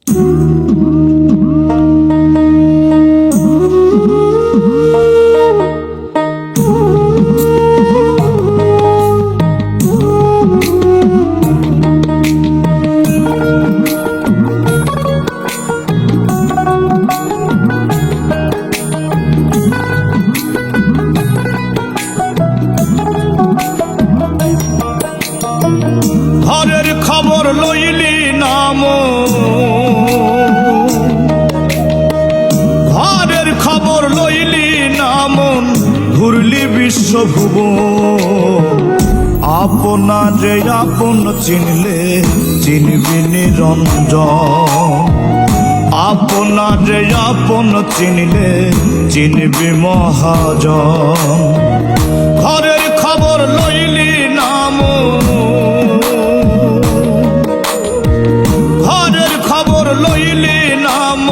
ঘরের খবর লইলি নাম, ঘরের খবর লইলি নাম, ঘুরলি বিশ্বভুবন। আপনারে আপন চিনলে চিনবি নিরঞ্জন, আপনারে আপন চিনলে চিনবি মহাজন। ঘরের খবর লইলি নাম, ঘরের খবর লইলি নাম,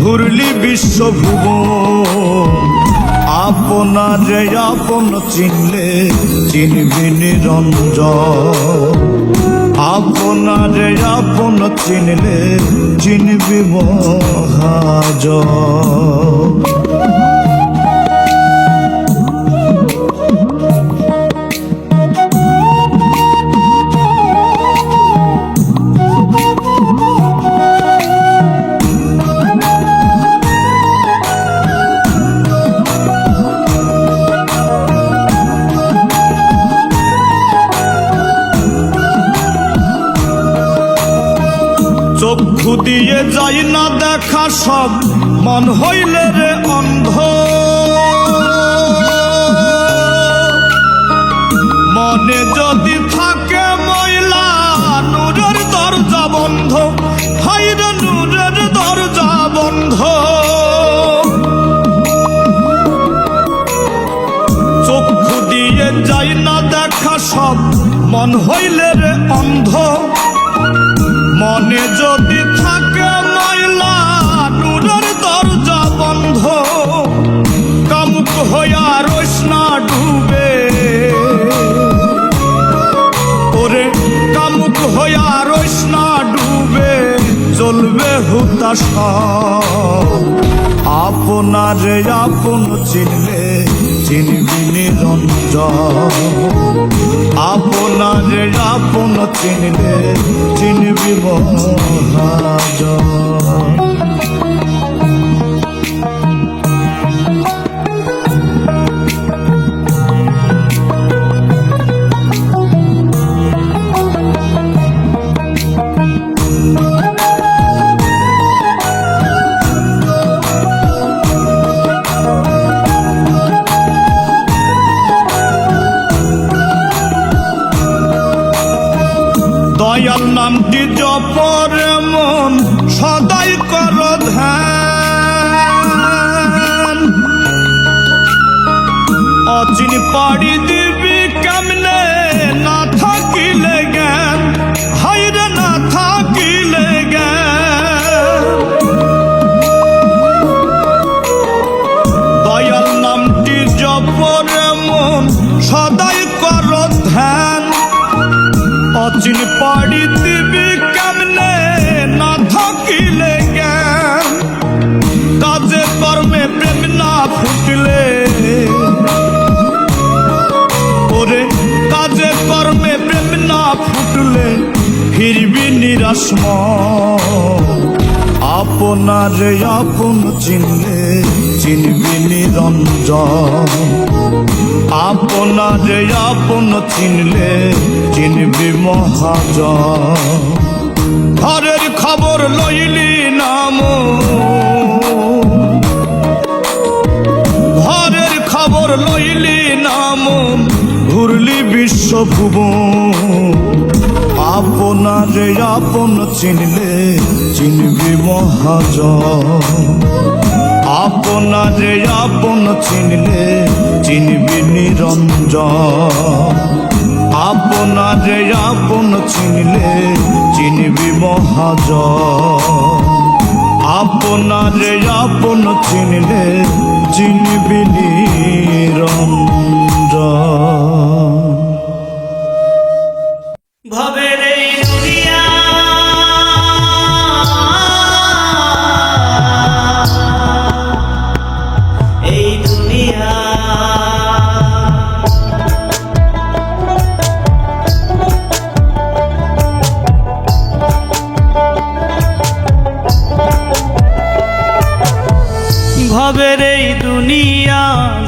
ঘুরলি বিশ্বভুবন। আপনারে আপন চিনলে চিনবি নিরঞ্জন, আপনারে আপন চিনলে চিনবি মহাজন। চক্ষু দিয়ে যাই না দেখা সব, মন হইলে রে অন্ধ। মনে যদি থাকে ময়লা, নূরের দরজা বন্ধ, হাইরে নূরের দরজা বন্ধ। চক্ষু দিয়ে যাই না দেখা সব, মন হইলে রে অন্ধ। মনে যদি থাকে ময়লা, নূরের দরজা বন্ধ। কামুক হইয়া রইস না ডুবে, ওরে কামুক হইয়া রইস না ডুবে, চলবে হুতাশ। আপনারে আপন চিনলে চিনবি নিরঞ্জন, আপনারে আপন চিনলে চিনবি মহাজন। দয়াল নামটি জপর মন সদাই কর ধ্যান। অচিন পাড়ি দিবি কেমনে না থাকিলে জ্ঞান, হাইরে না থাকিলে জ্ঞান। দয়াল নামটি জপর মন সদাই কর ধ্যান। অচিন পাড়ি দিবি কেমনে না থাকিলে জ্ঞান। কাজে কর্মে প্রেম না ফুটলে, ওরে কাজে কর্মে প্রেম না ফুটলে ফিরবি নিরাশ মন। আপনারে আপন চিনলে চিনবি নিরঞ্জন, আপনারে আপন চিনলে চিনবি মহাজন। ঘরের খবর লইলি নাম, ঘরের খবর লইলি নাম, ঘুরলি বিশ্বভুবন। আপনারে আপন চিনলে চিনবি মহাজন, আপনারে আপন চিনলে চিনবি নিরঞ্জন। আপনারে আপন চিনলে চিনবি মহাজন, আপনারে আপন চিনলে চিনবি নিরঞ্জন। ভবের এই দুনিয়া ভবের এই দুনিয়া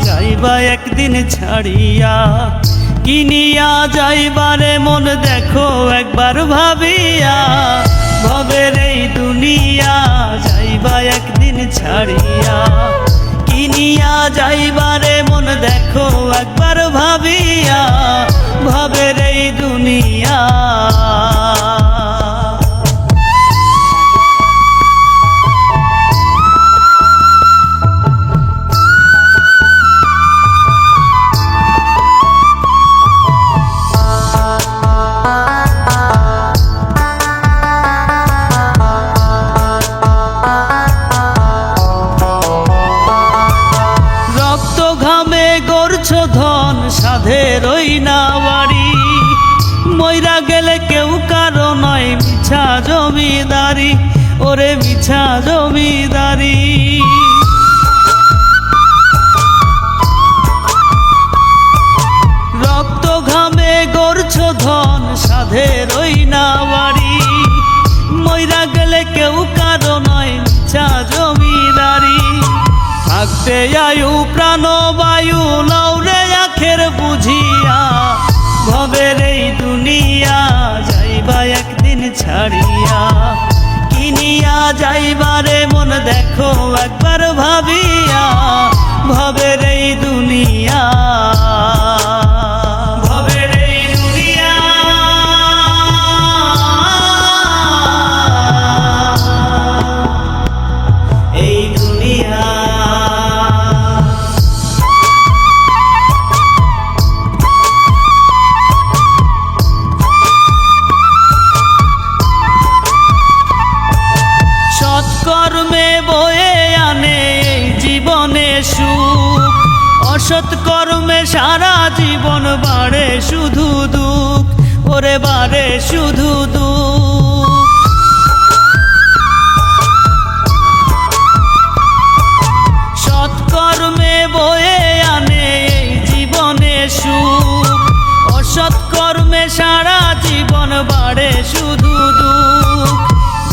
যাইবা একদিন ছাড়িয়া, কিনিয়া যাইবারে মন দেখো একবার ভাবিয়া। ভবের এই দুনিয়া যাইবা একদিন ছাড়িয়া, কিনিয়া যাইবারে মন দেখো একবার ভাবিয়া। ভবের এই দুনিয়া ধন সাধের ওই না বাড়ি, মইরা গেলে কেউ কারো নয় মিছা জমিদারি, ওরে মিছা জমিদারি। রক্ত ঘামে গড়ছ ধন সাধের ওই না বাড়ি, মইরা গেলে কেউ কারো নয় মিছা জমিদারি। থাকতে আয়ু প্রাণ বায়ু লৌরে আখের বুঝিয়া, ভবের এই দুনিয়া যাইবা একদিন ছাড়িয়া, কিনিয়া যাইবারে মন দেখো একবার ভাবিয়া। ভবের এই দুনিয়া ভবের এই দুনিয়া এই দুনিয়া কর্মে বয়ে আনে এই জীবনে সুখ, অসৎ কর্মে সারা জীবন বাড়ে শুধু দুঃখ, ওরে বাড়ে শুধু দুঃখ। সৎকর্মে বয়ে আনে এই জীবনে সুখ, অসৎ কর্মে সারা জীবন বাড়ে শুধু দুঃখ।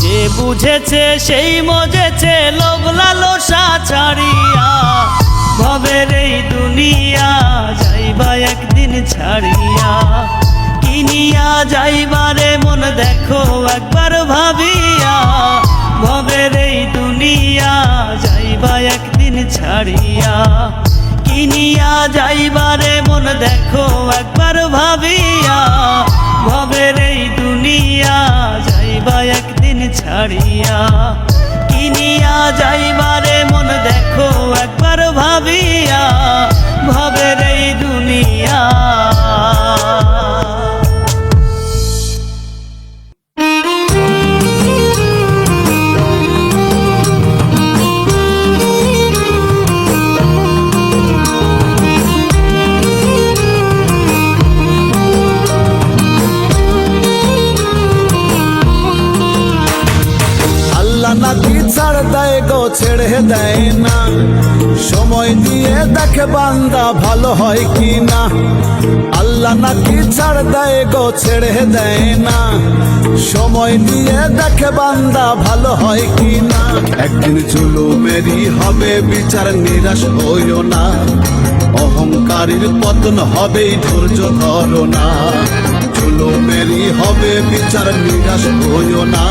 যে বুঝেছে সেই মজেছে লোভ লালসা ছাড়িয়া, ভবের এই দুনিয়া যাইবা একদিন ছাড়িয়া, কিনিয়া যাইবারে মন দেখো একবার ভাবিয়া। ভবের এই দুনিয়া যাইবা একদিন ছাড়িয়া, কিনিয়া যাইবারে মন দেখো একবার ভাবিয়া। ভবের এই দুনিয়া যাইবা একদিন ছাড়িয়া, কিনিয়া যাইবারে মন দেখো একবার ভাবিয়া। ভবের এই দুনিয়া নাকি ছাড় দেয় গো ছেড়ে দেয় না, সময় দিয়ে দেখে বান্দা ভালো হয় কি না। আল্লাহ নাকি ছাড় দেয় গো ছেড়ে দেয় না, সময় দিয়ে দেখে বান্দা ভালো হয় কি না। একদিন জুলুমেরই হবে বিচার, নিরাশ হইও না, অহংকারীর পতন হবে ধৈর্য ধরো না। জুলুমেরই হবে বিচার, নিরাশ হইও না,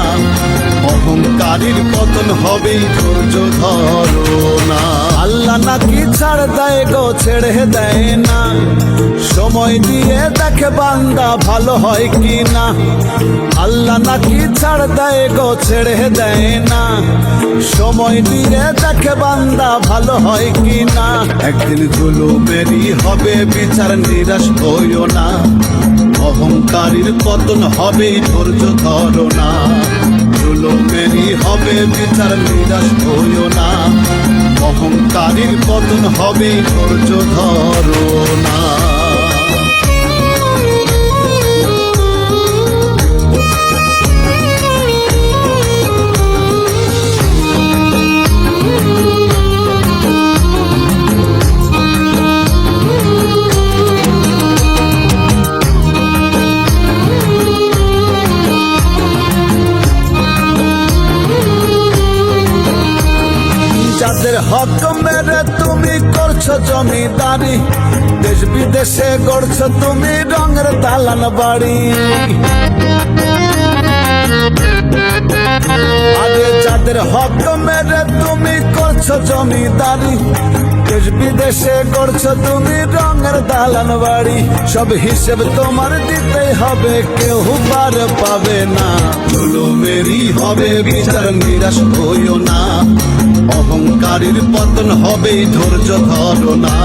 অহংকারীর পতন হবে ধৈর্য ধরো না। আল্লাহ নাকি ছাড় দেয় গো ছেড়ে দেয় না, সময় দিয়ে দেখে বান্দা ভালো হয় কি না। আল্লাহ নাকি ছাড় দেয় গো ছেড়ে দেয় না, সময় দিয়ে দেখে বান্দা ভালো হয় কি না। একদিন জুলুমেরই হবে বিচার, নিরাশ হইও না, অহংকারীর পতন হবে ধৈর্য ধরো না। জুলুমেরই হবে বিচার, নিরাশ হইও না, অহংকারীর পতন হবে ধৈর্য ধরো না। হক মেরে তুমি করছো জমিদারি, দেশ বিদেশে গড়ছো তুমি রঙের দালান বাড়ি। আরে যাদের হক মেরে তুমি করছো জমিদারি, দেশ বিদেশে গড়ছো তুমি রঙের দালান বাড়ি। সব হিসেব তোমার দিতেই হবে, কেউ বার পাবে না। জুলুমেরই হবে বিচার, নিরাশ হইও না। অহংকারীর পতন হবে, ধৈর্য ধরো না।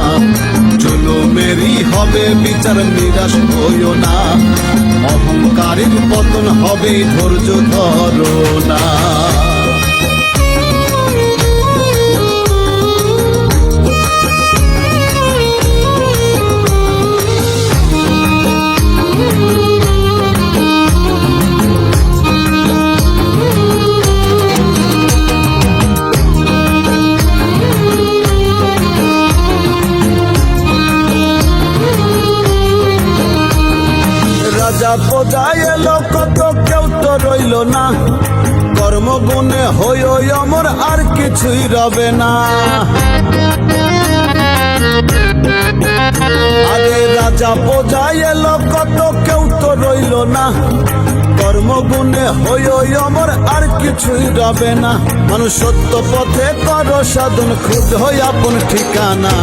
জুলুমেরই হবে বিচার, নিরাশ হইও না। অহংকারীর পতন হবে, ধৈর্য ধরো না। রাজা প্রজা এলো কত, কেউ তো রইল না। কর্মগুণে হইও অমর, আর কিছুই রবে না। আগে রাজা প্রজা এলো কত, কেউ তো রইল না। কর্মগুণে হইও অমর, আর কিছুই রবে না। মানুষ সত্য পথে করো সাধন, খুঁজ হই আপন ঠিকানা।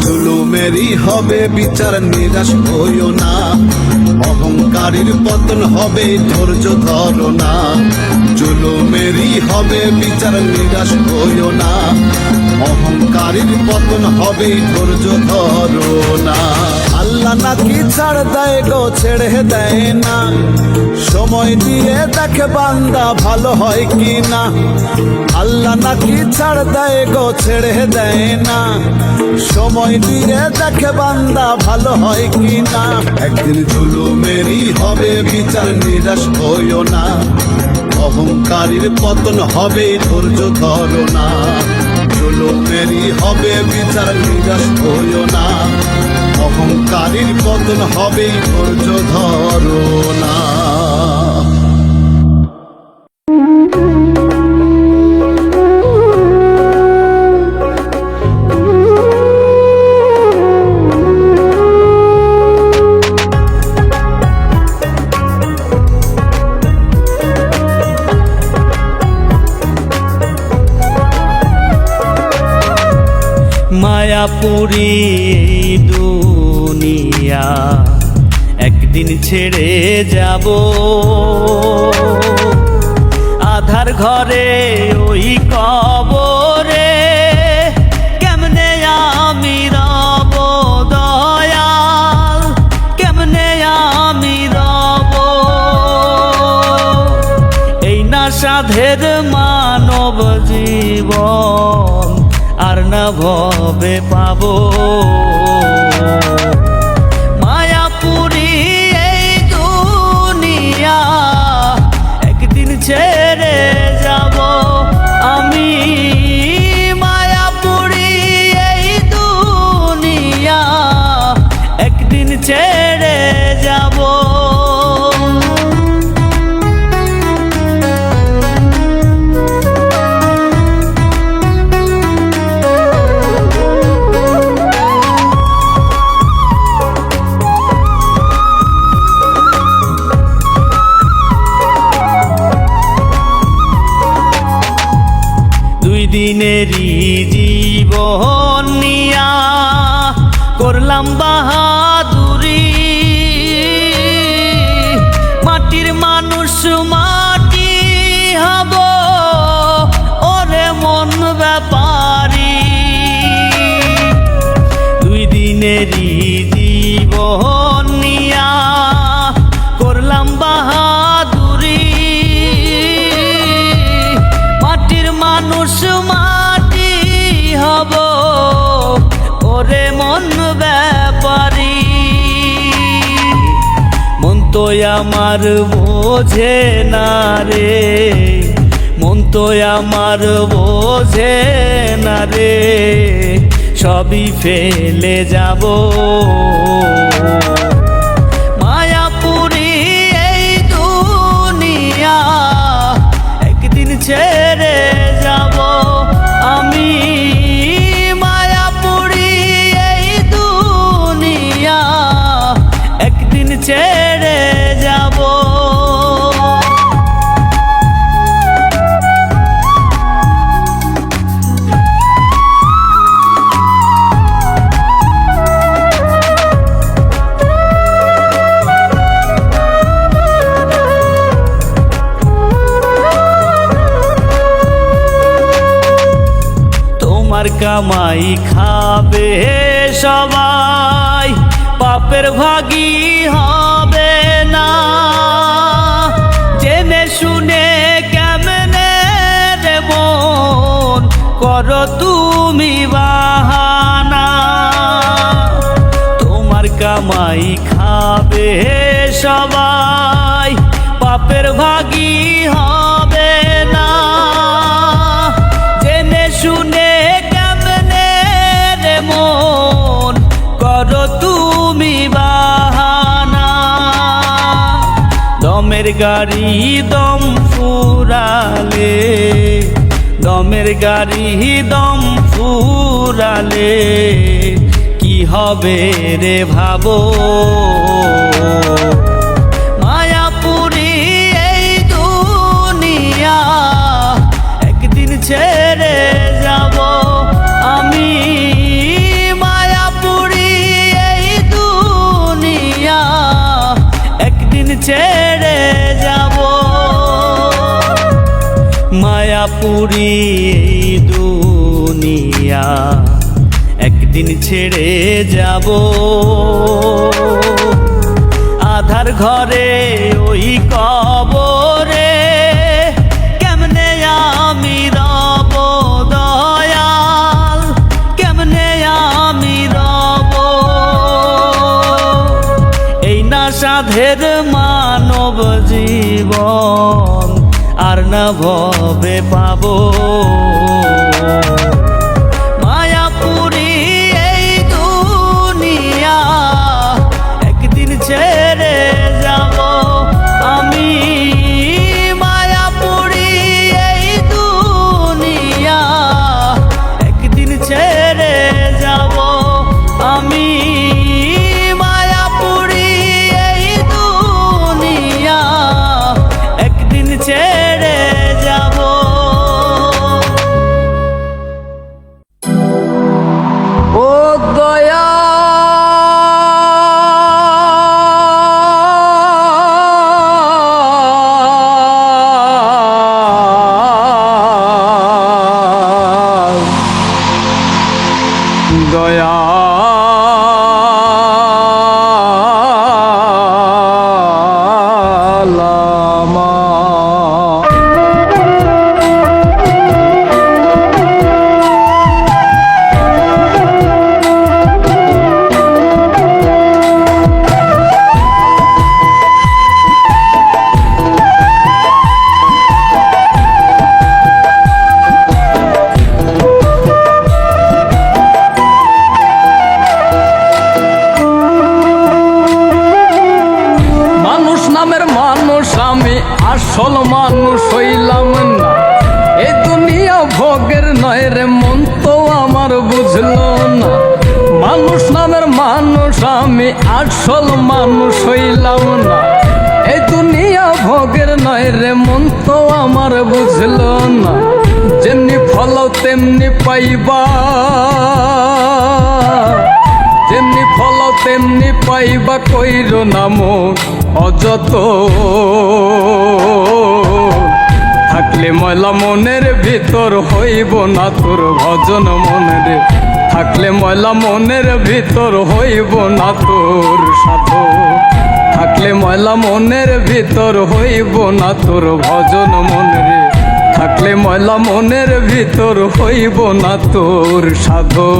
জুলুমেরই হবে বিচার, নিরাশ হইও না। অহংকারীর পতন হবে, ধৈর্য ধরো না। জুলুমেরই হবে বিচার, নিরাশ হইও না। অহংকারীর পতন হবে, ধৈর্য ধরো না। আল্লাহ নাকি ছাড় দেয় গো, ছেড়ে দেয় না। সময় দিয়ে দেখে বান্দা ভালো হয় কি না। আল্লাহ নাকি ছাড় দেয় গো, ছেড়ে দেয় না। সময় দিয়ে দেখে বান্দা ভালো হয় কি না। একদিন জুলুমেরই হবে বিচার, নিরাশ হইও না। অহংকারীর পতন হবে, ধৈর্য ধরো না। জুলুমেরই হবে বিচার, নিরাশ হইও না। অহংকারীর পতন হবে, ধৈর্য ধরো না। মায়াপুরী দুনিয়া একদিন ছেড়ে যাব। আধার ঘরে ওই কবরে কেমনে আমি রব দয়াল, কেমনে আমি রব। এই না সাধের মানব জীবন, আর না ভবে পাবো। মায়াপুরী এই দুনিয়া একদিন ছেড়ে যাব আমি। মায়াপুরী এই দুনিয়া একদিন ছেড়ে যাব। দিনেরই জীবন নিয়া করলাম বাহাদুরি। মাটির মানুষ মাটি হব, ওরে মন ব্যাপারী। দুই দিনেরই জীবন নিয়া করলাম বাহাদুরি। মাটির মানুষ মাটি হব, ওরে মন ব্যাপারী। মন তো আমার বোঝে না রে, মন তো আমার বোঝে না রে। সবই ফেলে যাব। মায়াপুরী এই দুনিয়া একদিন ছেড়ে যাব আমি। কামাই খাবে সবাই, পাপের ভাগী হবে না। জেনে শুনে কেমনে রে মন করো তুমি বাহানা, তোমার কামাই খাবে সবাই, পাপের ভাগী হবে না। জেনে শুনে কেমনে রে মন করো তুমি বাহানা। দমের গাড়ি দম ফুরালে, দমের গাড়ি দম ফুরালে কি হবে রে ভাবো। মায়াপুরী এই দুনিয়া একদিন ছেড়ে যাব আমি। মায়াপুরী এই দুনিয়া একদিন ছেড়ে যাব। মায়াপুরী এই দুনিয়া একদিন ছেড়ে যাব। আধার ঘরে ওই কবরে কেমনে আমি রব দয়াল, কেমনে আমি রব। এই না সাধের মানব জীবন আর না ভবে পাবো। মায়াপুরী এই দুনিয়া একদিন ছেড়ে যাব আমি। মায়াপুরী এই দুনিয়া একদিন ছেড়ে যাব আমি। মায়াপুরী এই দুনিয়া একদিন ছেড়ে যাব। ও দয়া দয়া আসল মানুষ হইলাম না, এ দুনিয়া ভোগের নয় রে মন তো আমার বুঝলো না। মানুষ নামের মানুষ আমি আসল মানুষ হইলাম না, এ দুনিয়া ভোগের নয় রে মন তো আমার বুঝলো না। যেমনি ফল তেমনি পাইবা, যেমনি ফল তেমনি পাইবা কইরো নাম অযত। থাকলে ময়লা মনের ভিতর হইব না তোর ভজন মনের, থাকলে ময়লা মনের ভিতর হইব না তোর সাধু। থাকলে ময়লা মনের ভিতর হইব না তোর ভজন মনের, থাকলে ময়লা মনের ভিতর হইব না তোর সাধু।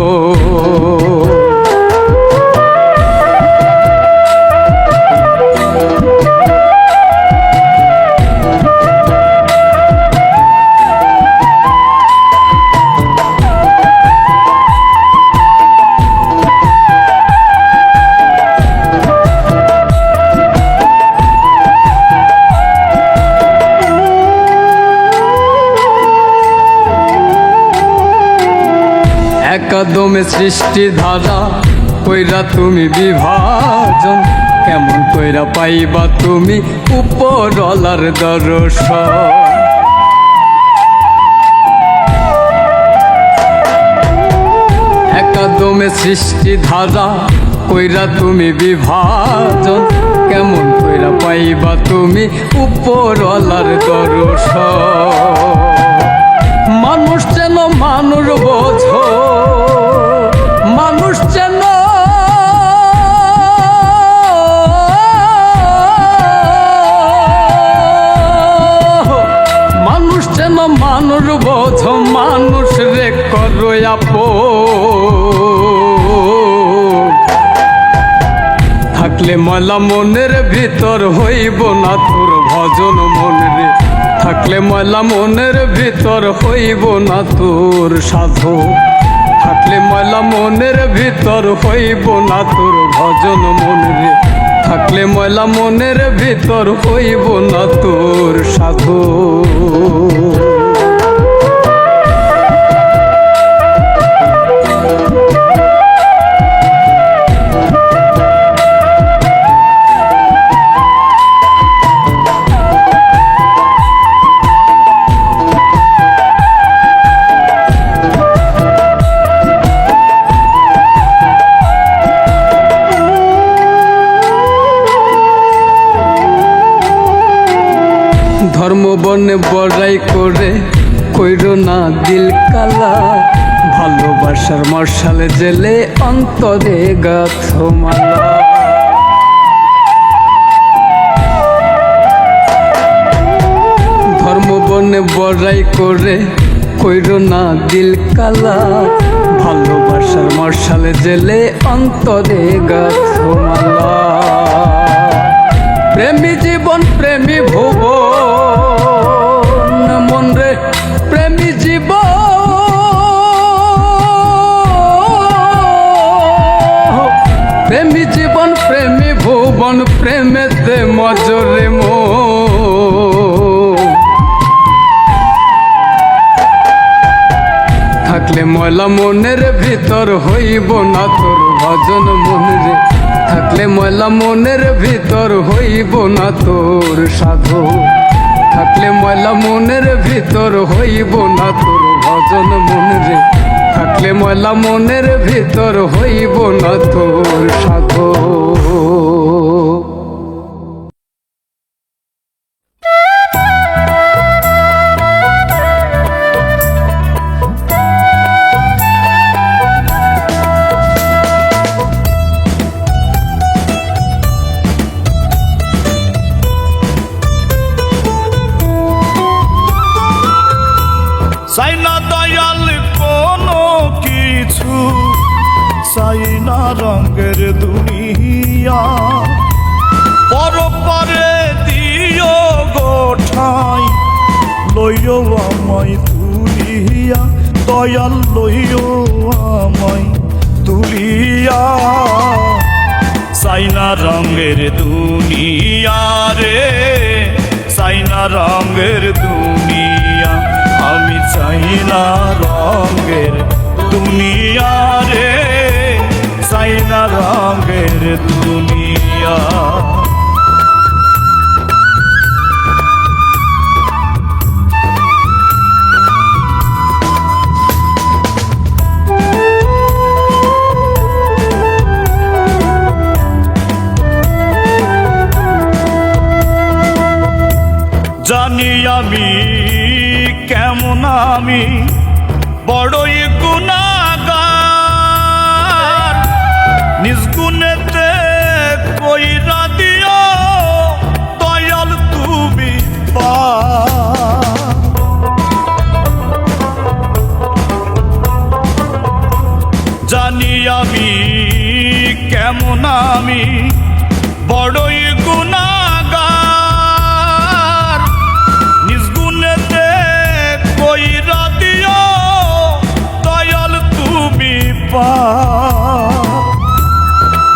একাদমে সৃষ্টি ধারা কইরা তুমি বিভাজন, কেমন কইরা পাইবা তুমি উপরওয়ালার দর্শন। একাদমে সৃষ্টি ধারা কইরা তুমি বিভাজন, কেমন কইরা পাইবা তুমি উপরওয়ালার দর্শন। মানুষ যেন মানুষ বোঝো মানুষ যেন মানুষ যেন মানুষ বোঝো মানুষ রে করো আপন থাকলে ময়লা মনের ভিতর হইব না তোর ভজন মন রে থাকলে ময়লা মনের ভিতর হইব না তোর সাধু থাকলে ময়লা মনের ভিতর হইব না তোর ভজন মন রে থাকলে ময়লা মনের ভিতর হইব না তোর সাধু ধর্ম বনে বড়াই করে কইরো না দিল কালা ভালোবাসার মশালে জেলে অন্তরে গাথো মালা ধর্ম বনে বড়াই করে কইরো না দিল কালা ভালোবাসার মশালে জেলে অন্তরে গাথো মালা প্রেমী জীবন প্রেমী ভুবন মন রে প্রেমী জীবন প্রেমী জীবন প্রেমী ভুবন প্রেমেতে মজরে মো থাকলে ময়লা মনের ভিতর হইব না তোর ভজন মন রে থাকলে ময়লা মনের ভিতর হইব না তোর সাধু থাকলে ময়লা মনের ভিতর হইব না তোর ভজন মন রে থাকলে ময়লা মনের ভিতর হইব না তোর সাধু চাই না দয়াল কোনো কিছু চাই না রঙের দুনিয়া পরপারে দিও গোঠাই লইও আমায় তুলিয়া দয়াল লইও আমায় তুলিয়া চাই না রঙের দুনিয়া রে চাই না রঙের দুনিয়া আমি চাই না রঙের দুনিয়া রে চাই না রঙের দুনিয়া জানি আমি কেমন আমি বড়ই গুনাহগার নিজ গুণেতে কইরা দিও দয়াল তুমি জানি আমি কেমন আমি বড়ই গুনাহগার নিজ গুণেতে কইরা দিও দয়াল তুমি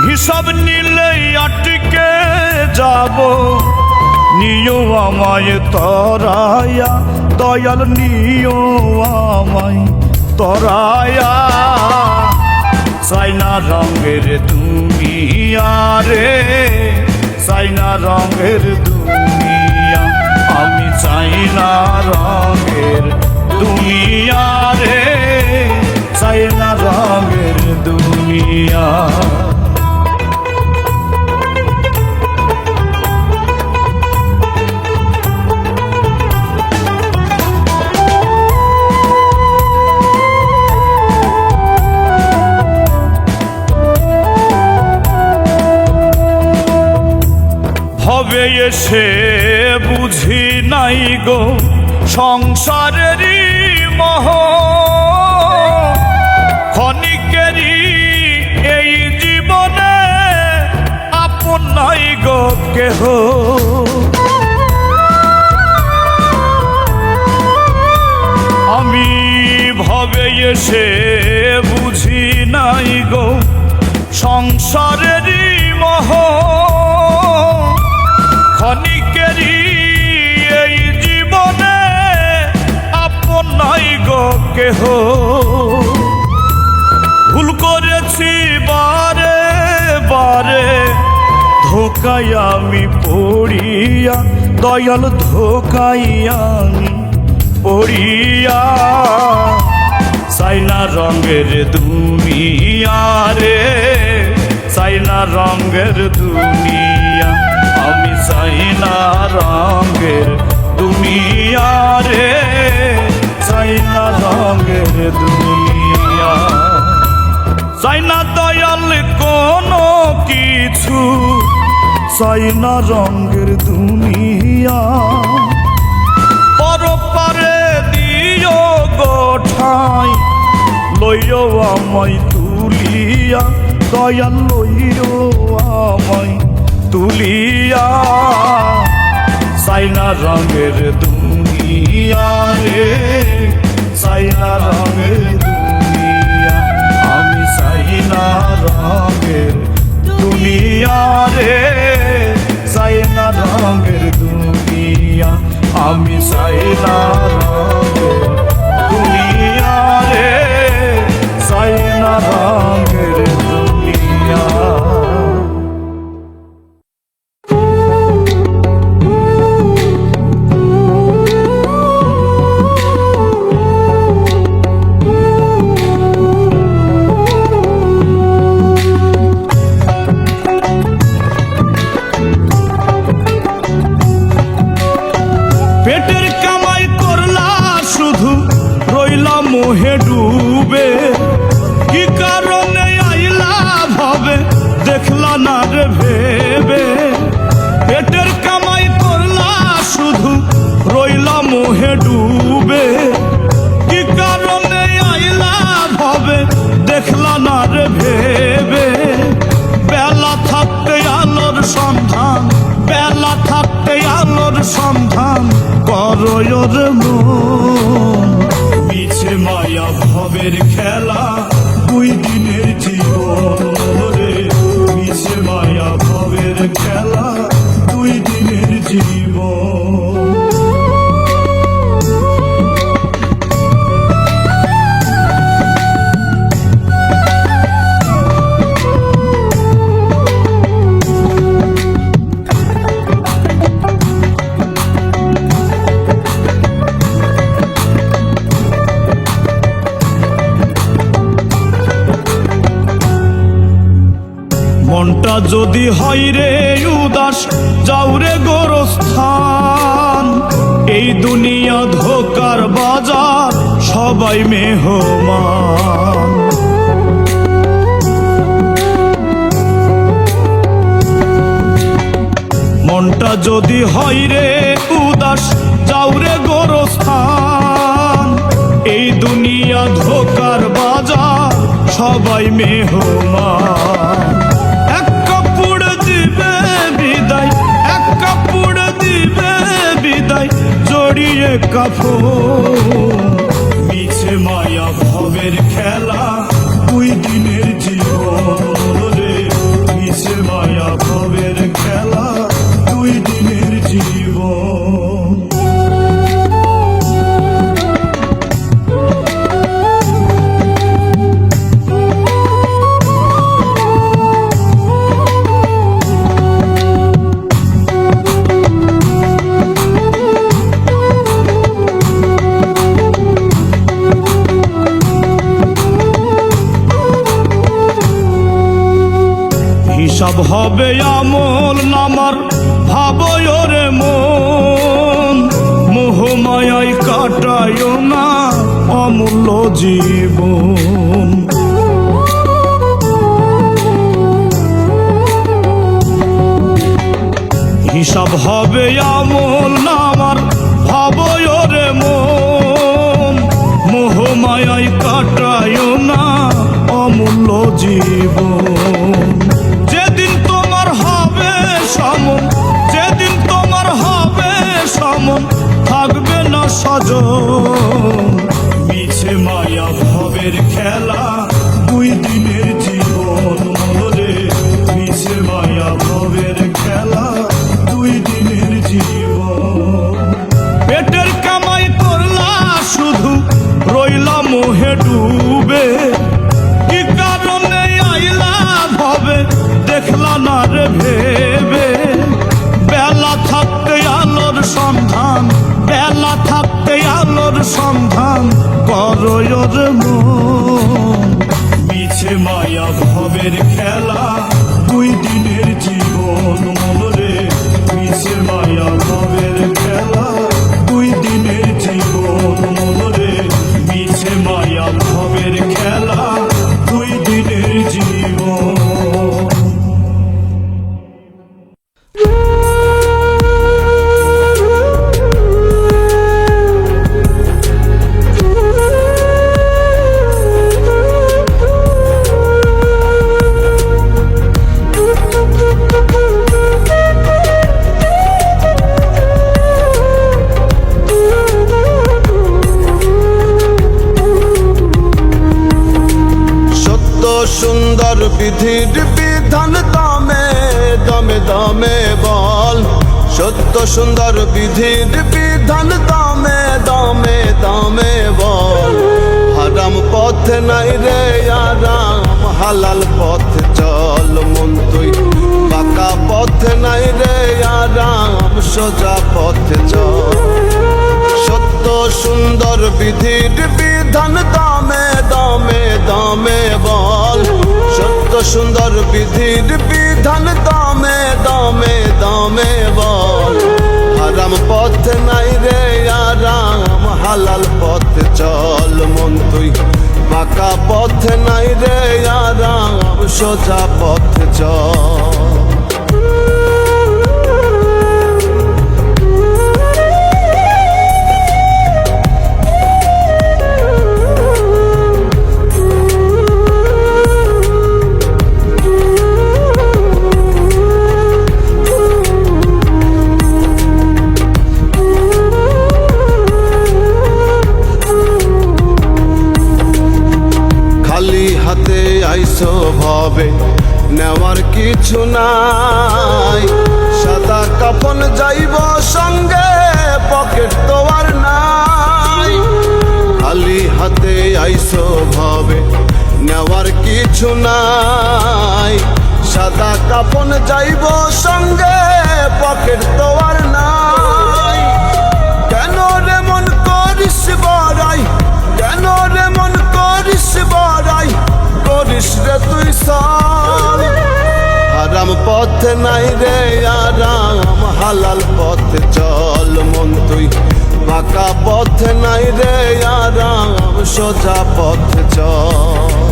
হিসাব নিলেই আটকে যাব নিও আমায় তরায়া দয়াল নিও আমায় তরায়া চাই না রঙের দুনিয়া রে চাই না রঙের দুনিয়া আমি চাই না রঙের দুনিয়া রে চাই না রঙের দুনিয়া এসে বুঝি নাই গো সংসারেরই মোহ, ক্ষণিকেরই এই জীবনে আপন নাই গো কেহ। আমি ভবে এসে বুঝি নাই গো সংসারেরই মোহ, ক্ষণিকেরই এই জীবনে আপন নাই গো কেহ। ভুল করেছি বারে বারে ধোকায় আমি পড়িয়া, দয়াল ধোকায় আমি পড়িয়া, সাইনা রঙের দুনিয়া রে, সাইনা রঙের দুনিয়া, আমি সাইনা রঙের দুনিয়া রে, সাইনা রঙের দুনিয়া। সাইনা দয়াল কোনো কিছু, সাইনা রঙের দুনিয়া, পরপারে দিও গোঠাই, লইও আমায় তুলিয়া, দয়াল লইও আমায় তুলিয়া, সাইনা রঙের দুনিয়া রে, সাইনা রঙের দুনিয়া, আমি সাইনা রঙের দুনিয়া রে, সাইনা রঙের দুনিয়া, আমি সাইনা রঙের দুনিয়া রে, সাইনা রঙের দুনিয়া। পেটের কামাই করলা শুধু, রইলা মোহে ডুবে, কি কারণে আইলা ভাবে দেখলা না রে ভেবে। পেটের কামাই করলা শুধু, রইলা মোহে ডুবে, কি কারণে আইলা ভাবে দেখলা না রে ভেবে। বেলা থাকতে আলোর সন্ধান, বেলা থাকতে আলোর সন্ধান করয়োর মন, মিছে মায়া ভবের খেলা দুই দিনের জীবন রে, মিছে মায়া ভবের খেলা দুই দিনের জীবন। মনটা যদি হয় রে উদাস, যাও রে গোরস্থান, এই দুনিয়া ধোকার বাজার, সবাই মেহমান। মনটা যদি হয় রে উদাস, যাও রে গোরস্থান, এই দুনিয়া ধোকার বাজার, সবাই মেহমান। এক কাপড় দিবে বিদায়, এক কাপড় দিবে বিদায়, জড়িয়ে কাপড়, মিছে মায়া ভবের খেলা দুই দিনের জীবন রে, মিছে মায়া ভবের খেলা দুই দিনের জীবন। হিসাব হবে আমল নামার, ভাবয় রে মন, মোহমায়ায় কাটায় না অমূল্য জীবন। হিসাব হবে আমল নামার ভাবয় রে মন মোহমায়ায় কাটায় না অমূল্য জীবন যেদিন তোমার হবে সমন যেদিন তোমার হবে সমন থাকবে না সজন মিছে মায়া ভবের খেলা দুই দিনের জীবন মরে মিছে মায়া ভবের খেলা দুই দিনের জীবন পেটের কামাই করলা শুধু রইলা মোহে ডুবে কি কারণে আইলা ভবে দেখলা না রে ভেবে বেলা থাকতে আলোর সন্ধান বেলা থাকতে আলোর সন্ধান করয় রে মন মিছে মায়া ভবের খেলা দুই দিনের জীবন মনরে মিছে মায়া ভবের খেলা দুই দিনের জীবন মনরে মিছে মায়া ভবের খেলা দুই দিনের জীবন সুন্দর বিধির বিধান দামে দমে দমে বল সত্য সুন্দর বিধির বিধান দামে দমে দমে বল হারাম পথে নাই রে আরাম হালাল পথে চল মন তুই বাঁকা পথে নাই রে আরাম সোজা পথে চল সত্য সুন্দর বিধির বিধান দামে দমে দমে বল সত্য সুন্দর বিধির বিধান দামে দমে দমে বল হারাম পথে নাই রে আরাম হালাল পথে চল মন তুই বাঁকা পথে নাই রে আরাম সোজা পথে চল হাতে আইসো ভাবে নেওয়ার কিছু নাই সাদা কাফন যাইব সঙ্গে পকেট তো আর নাই খালি হাতে আইসো ভাবে নেওয়ার কিছু নাই সাদা কাফন যাইব সঙ্গে পকেট তো আর নাই কেন রে মন করিস বড়াই কেন রে মন করিস বড়াই করিস রে তুই সাল হারাম পথে নাই রে আরাম হালাল পথে চল মন তুই বাঁকা পথে নাই রে আরাম সোজা পথে চল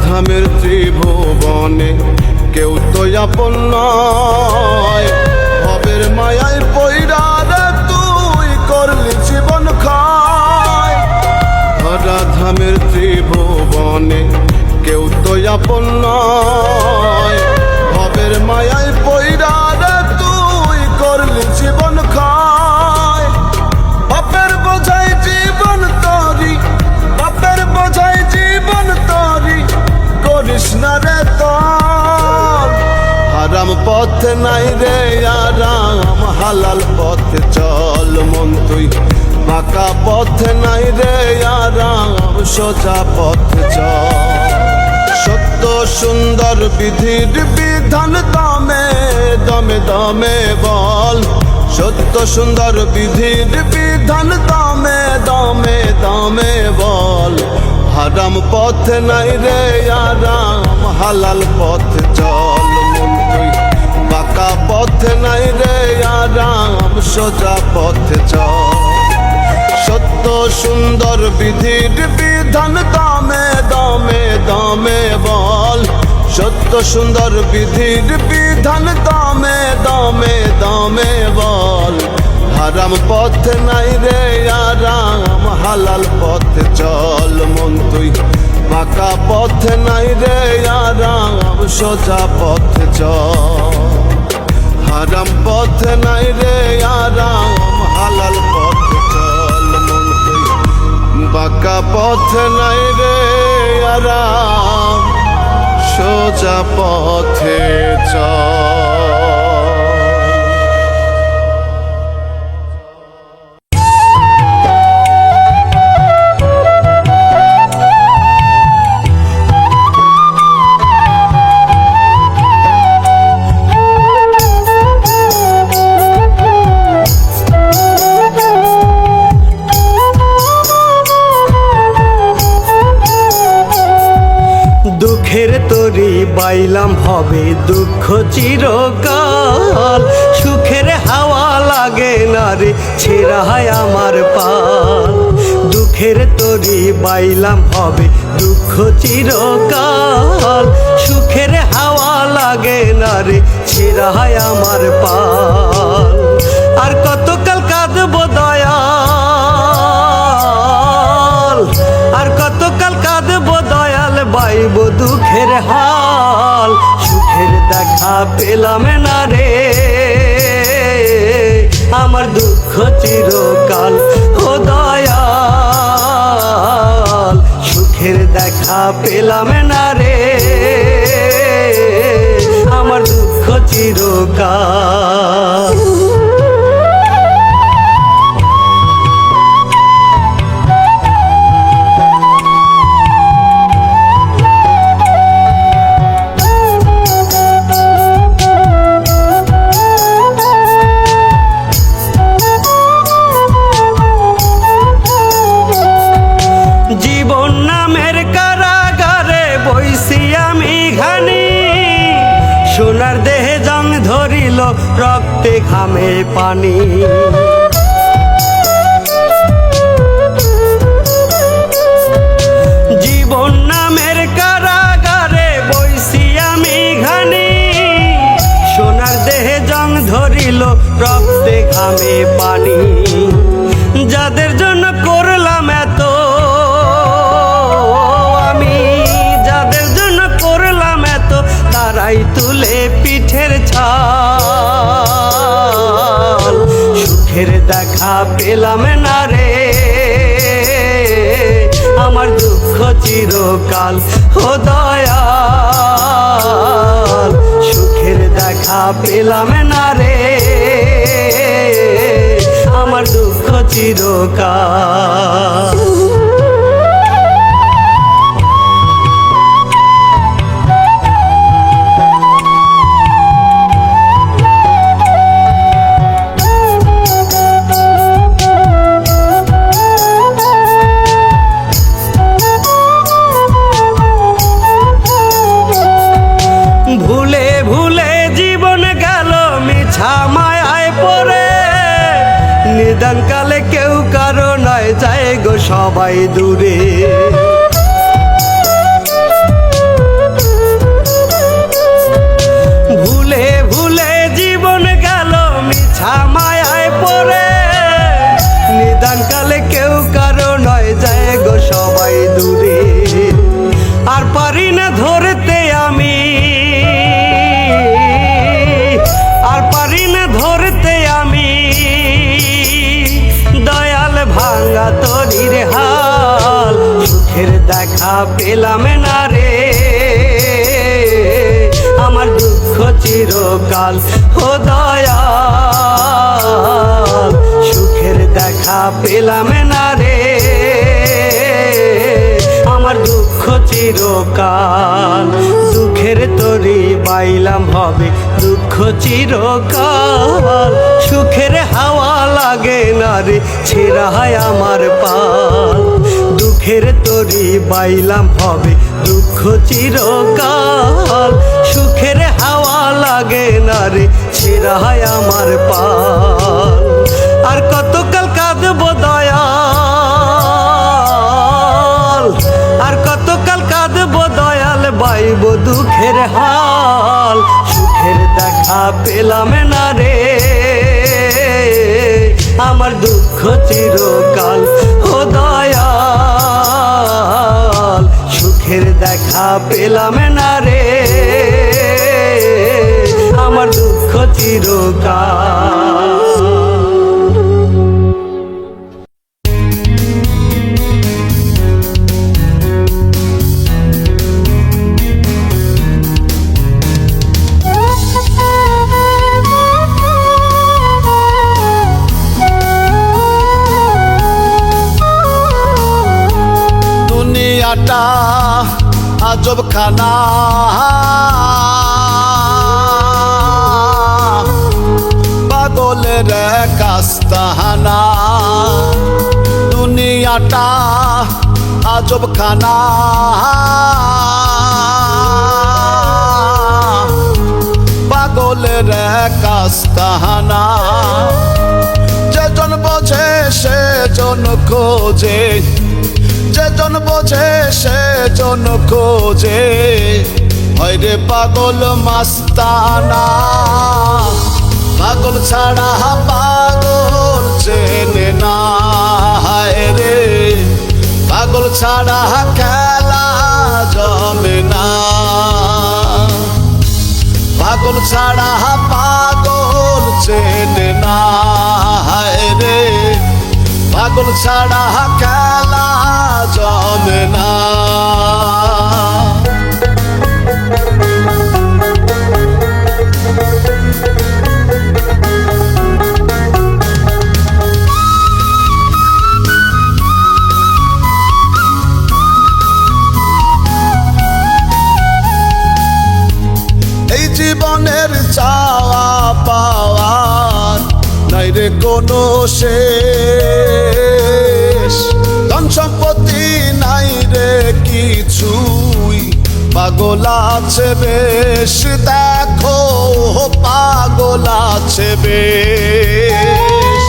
ধামের ত্রিভুবনে কেউ তো আপন নয় ভবের মায়ায় পইরা রে তুই করলি জীবন খায় ধরা ধামের ত্রিভুবনে কেউ তো আপন নয় ভবের মায়ায় পইরা রে তুই করলি জীবন খায় বাপের বোঝাই জীবন তরি বাপের বোঝাই জীবন তরি করিস না রে তোর হারাম পথে নাই রে আরাম হালাল পথে চল মন তুই বাঁকা পথে নাই রে আরাম সোজা পথে চল সত্য সুন্দর বিধির বিধান দমে দমে দমে বল সত্য সুন্দর বিধির বিধান দামে দামে দামে বল। হারাম পথে নাই রে আরাম, হালাল পথে চল মন তুই। বাঁকা পথে নাই রে আরাম, সোজা পথে চল। সত্য সুন্দর বিধির বিধান দামে দামে দামে বল। সত্য সুন্দর বিধির বিধান দামে দামে দামে বল। হারাম পথে নাই রে আরাম, হালাল পথে চল মন তুই। বাঁকা পথে নাই রে আরাম, সোজা পথে চল। হারাম পথে নাই রে আরাম, হালাল পথে চল মন তুই। বাঁকা পথে নাই রে আরাম, সোজা পথে চল। দুঃখের তরি বাইলাম হবে দুঃখ চিরকাল, সুখের হাওয়া লাগে না রে ছেঁড়ায় আমার পাল। দুঃখের তরি বাইলাম হবে দুঃখ চিরকাল, সুখের হাওয়া লাগে না রে ছেঁড়ায় আমার পাল। আর কতকাল কাঁদবো দয়াল, আর কতকাল কাঁদবো দয়াল, বাইব দুঃখের হাল। সুখের দেখা পেলাম না রে আমার দুঃখ চিরকাল ও দয়াল। সুখের দেখা পেলাম না রে আমার দুঃখ চিরকাল। জীবন নামের কারাগারে বইছি আমি ঘানি, সোনার দেহে জং ধরিল রক্তে ঘামে পানি। জীবন নামের কারাগারে বইছি আমি ঘানি, সোনার দেহে জং ধরিল রক্তে ঘামে পানি। যাদের জন্য করলাম এত আমি, যাদের জন্য করলাম এত, তারাই তুলে পিঠের ছাল। সুখের দেখা পেলাম না রে আমার দুঃখ চিরকাল ও দয়াল। সুখের দেখা পেলাম না রে আমার দুঃখ চিরকাল। ভুলে ভুলে জীবন গেল মিছা মায়ায় পড়ে, নিদান কালে কেউ কারো নয় যায় গো সবাই দূরে। ভুলে ভুলে জীবন গেল মিছা মায়ায় পড়ে, নিদান কালে কেউ কারো নয় যায় গো সবাই দূরে। আর পারি না ধরতে আমি, আর পারি না ধরতে আমি দয়াল ভাঙা তরির হাল। সুখের দেখা পেলাম না রে আমার দুঃখ চিরকাল ও দয়াল। সুখের দেখা পেলাম না রে আমার দুঃখ চিরকাল। দুঃখের তরি পাইলাম হবে দুঃখ চিরকাল সুখের হাওয়া লাগে না রে ছেঁড়া হয় আমার পাল দুঃখের তরি বাইলাম হবে দুঃখ চিরকাল সুখের হাওয়া লাগে না রে ছেঁড়া হয় আমার পাল আর কতকাল কাঁদব দয়াল আর কতকাল কাঁদব দয়াল বাইব দুঃখের হাল সুখের দেখা পেলাম না রে আমার দুঃখ চিরকাল ও দয়াল সুখের দেখা পেলাম না রে আমার দুঃখ চিরকাল দুনিয়াটা আজব খানা পাগলের কাস্তাহানা দুনিয়াটা আজব খানা পাগলের কাস্তাহানা যেজন বোঝে সেজন খোঁজে যেজন বোঝে সেজন খোঁজে হয় রে পাগল মাস্তানা পাগল ছাড়া পাগল চেনে না হায় রে পাগল ছাড়া খেলা জমে না পাগল ছাড়া পাগল চেনে না হায় রে পাগল ছাড়া খেলা জমে না এই জীবনের চাওয়া পাওয়ার নাই রে কোনো শেষ ধন সম্পত্তি নাই রে কিছুই পাগল আছে বেশ দেখো পাগল আছে বেশ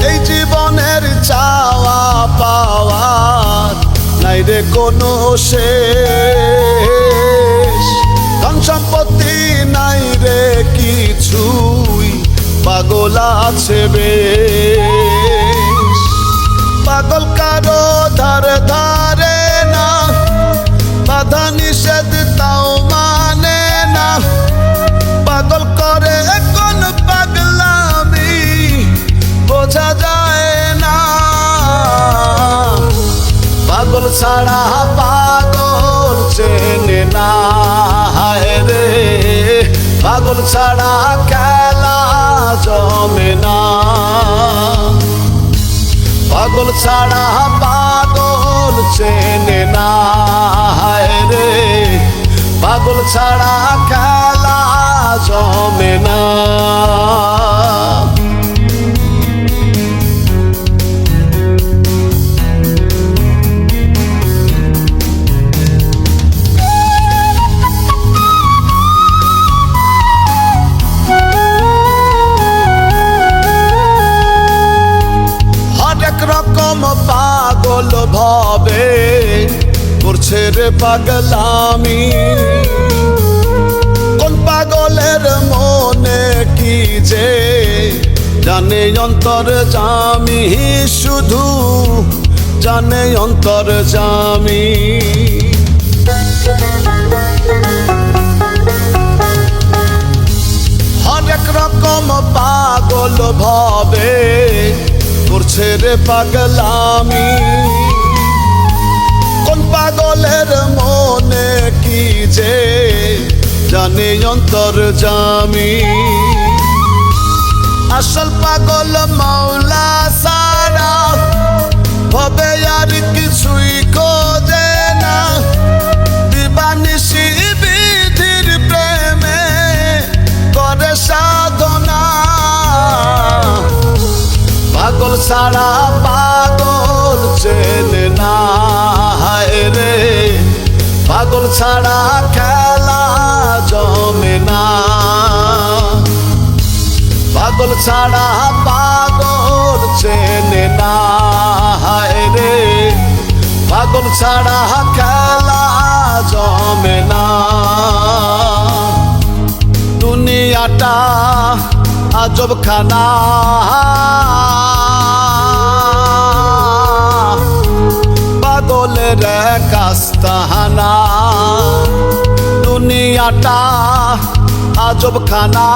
এই জীবনের চাওয়া পাওয়ার নাই রে কোনো শেষ ধন সম্পত্তি নাই রে কিছুই পাগল আছে বেশ পাগল কারো ধারে ধারে না বাধা নিষেধ তাও মানে না পাগল করে কোন পাগলামি বোঝা যায় না পাগল ছাড়া পাগল চেনে না হায় রে পাগল ছাড়া খেলা জমে না পাগল ছাড়া পাগল চেনে না হায় রে পাগল ছাড়া খেলা জমে না রকম পাগল ভাবে করছে রে পাগলামি কোন পাগলের মনে কি যে জানে অন্তর জামি শুধু জানে অন্তর জামি হরেক রকম পাগল ভাবে করছে রে পাগলামি কোন পাগলের মনে কি যে জানে অন্তর জামি আসল পাগল মাওলা সারা হবে আর কিছুই খোঁজে ছাড়া খেলা জমে না, পাগল ছাড়া পাগল চেনে না। হায় রে পাগল ছাড়া খেলা জমে না। দুনিয়াটা আজব খানা, পাগলের কাস্তাহানা। দুনিয়াটা আজব খানা,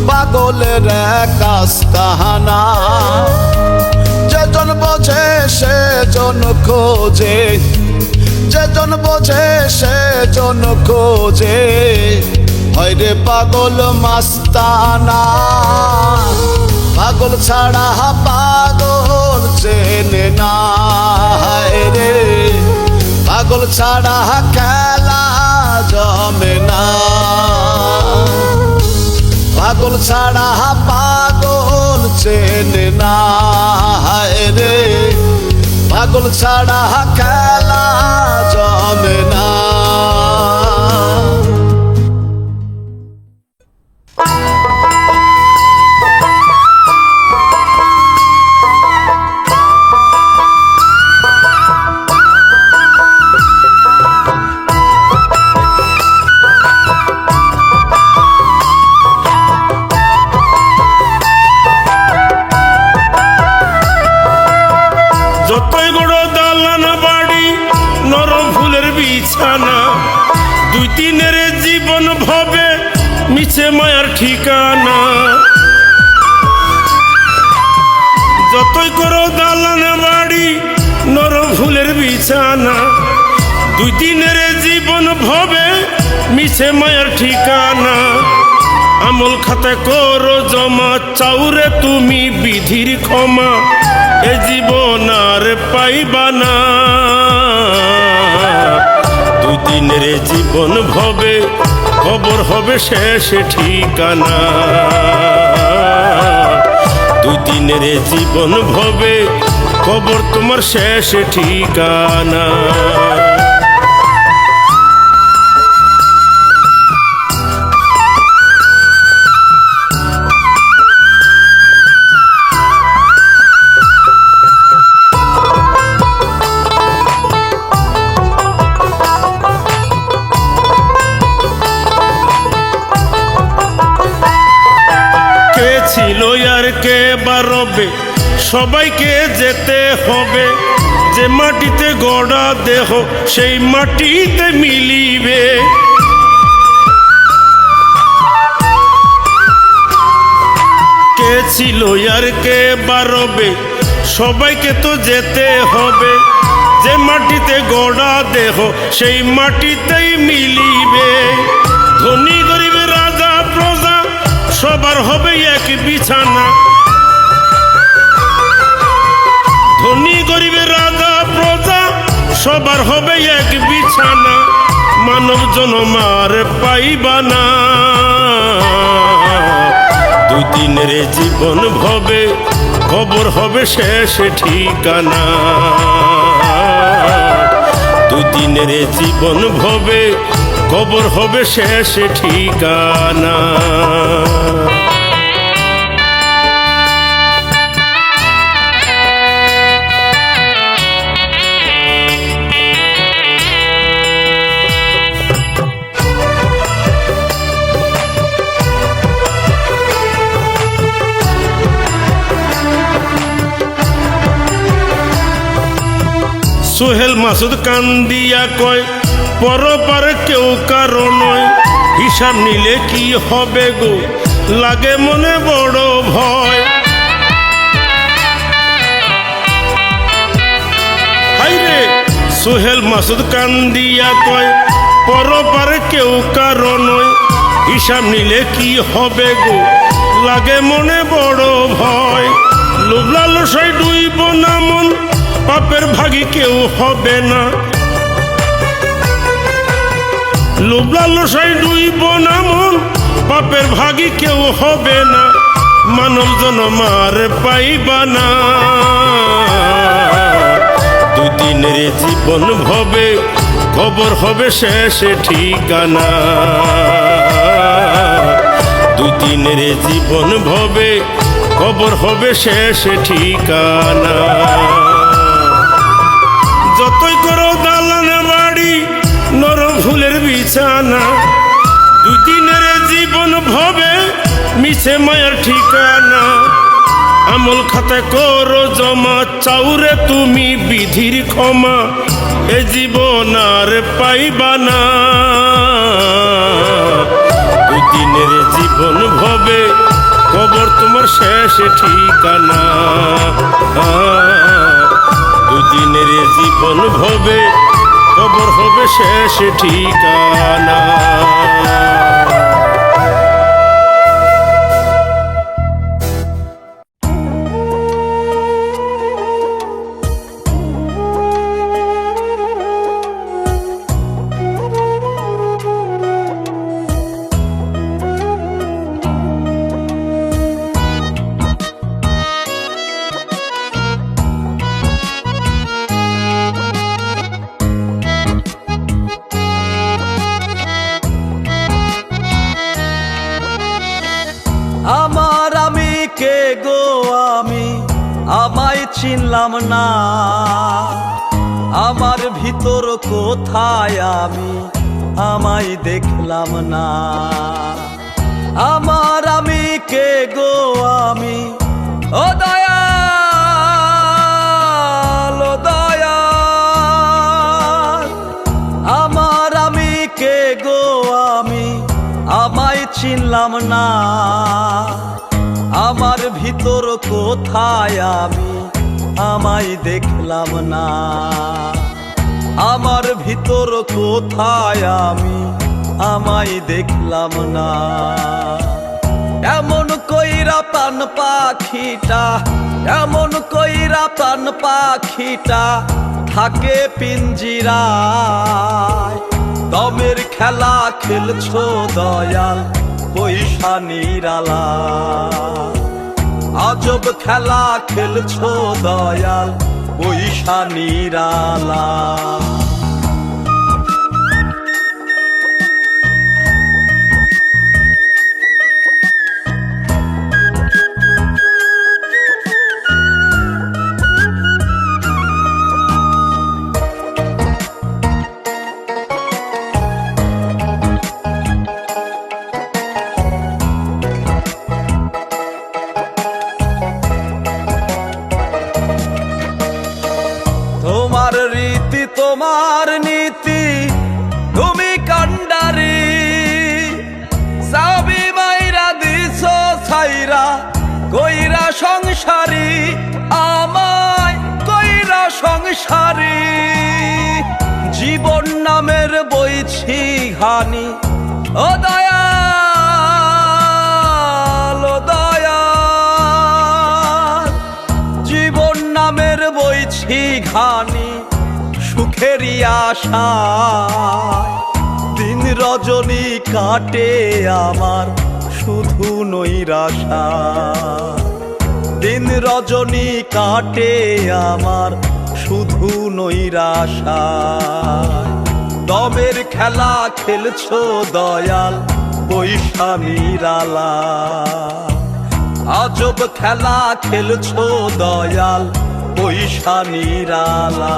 পাগলের কাস্তাহানা। যেজন বোঝে সেজন খোঁজে, যেজন বোঝে সেজন খোঁজে। হয় রে পাগল মাস্তানা, পাগল ছাড়া পাগল চেনে না। হায় রে পাগল ছাড়া খেলা জমে না, পাগল ছাড়া পাগল চেনে না। হায় রে পাগল ছাড়া খেলা জমে না। যতই বড় দালান বাড়ি নরম ফুলের বিছানা, দুই তিনের জীবন ভবে মিছে মায়ার ঠিকানা। যতই করো দালান বাড়ি নরম ফুলের বিছানা, দুই তিনের জীবন ভবে মিছে মায়ার ঠিকানা। আমল খাতে করো জমা, চাউরে তুমি বিধির ক্ষমা, এ জীবন আর পাইবা না। দুই দিনের জীবন ভবে খবর হবে শেষ ঠিকানা। দুই দিনের জীবন ভবে খবর তোমার শেষ ঠিকানা। ছিল আর কে বারবে, সবাইকে যেতে হবে। যে মাটিতে গড়া দেহ সেই মাটিতে মিলিবে। কে ছিল আর কে বারবে, সবাইকে তো যেতে হবে। যে মাটিতে গড়া দেহ সেই মাটিতেই মিলিবে। ধনী গরিব রাজা প্রজা সবার হবে এক বিছানা। ধনী গরিবের রাজা প্রজা সবার হবে এক বিছানা। মানব জনম আর পাইবা না। দুই দিনের জীবন ভবে খবর হবে শেষ ঠিকানা। দুই দিনের জীবন ভবে খবর হবে শেষ ঠিকানা। সোহেল মাসুদ কান্দিয়া কয় পরপার কেউ কারো নয়। হিসাব নিলে কি হবে গো, লাগে মনে বড় ভয়। হাইরে সোহেল মাসুদ কান্দিয়া কয় পরপার কেউ কারো নয়। হিসাব নিলে কি হবে গো, লাগে মনে বড় ভয়। লোভ লালসায় ডুইব না মন, পাপের ভাগী কেউ হবে না। লোভ লালসায় ডুইব না মন, পাপের ভাগী কেউ হবে না। মানব জনম আর পাইবা না। দিনের জীবন ভবে খবর হবে শেষে ঠিকানা। 2 দিনের জীবন ভবে খবর হবে শেষে ঠিকানা। যতই করো দালান বাড়ি নরম ফুলের বিছানা, 2 দিনের জীবন ভবে মিছে মায়ার ঠিকানা। আমল খাতায় করো জমা, চাউরে তুমি বিধির ক্ষমা, এ জীবন আর পাইবা না। 2 দিনের জীবন ভবে কবর তোমার শেষে ঠিকানা। 2 দিনের জীবন ভবে কবর হবে শেষে ঠিকানা। আমার আমি কে গো আমি আমায় চিনলাম না, আমার ভিতর কোথায় আমি আমায় দেখলাম না। আমার আমি কে গো আমি, ও দয়াল ও দয়াল। আমার আমি কে গো আমি আমায় চিনলাম না, আমার ভিতর কোথায় আমি আমায় দেখলাম না। আমার ভিতর কোথায় আমি আমায় দেখলাম না। এমন কইরা প্রাণ পাখিটা, এমন কইরা প্রাণ পাখিটা থাকে পিঞ্জিরায়। দমের খেলা খেলছো দয়াল পয়সা নিরালা, আজব খেলা খেলছো দয়াল পয়সা নিরালা। তোমার রীতি তোমার নীতি তুমি কান্ডারি, সাবি মাইরা দিছ ছাইরা কইরা সংসারী, আমায় কইরা সংসারী। জীবন নামের বইছি ঘানি, ও দয়াল ও দয়াল। জীবন নামের বইছি ঘানি সুখেরই আশায়, দিন রজনী কাটে আমার শুধু নৈরাশা। দিন রজনী কাটে আমার শুধু নৈরাশা। দমের খেলা খেলছো দয়াল পয়সা নিরালা, আজব খেলা খেলছো দয়াল পয়সা নিরালা।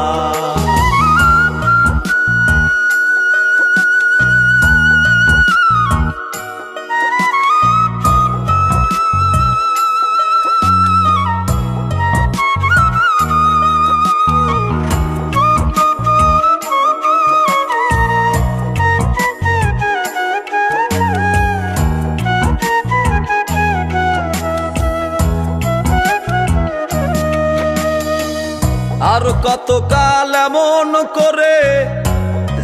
আর কতকাল এমন করে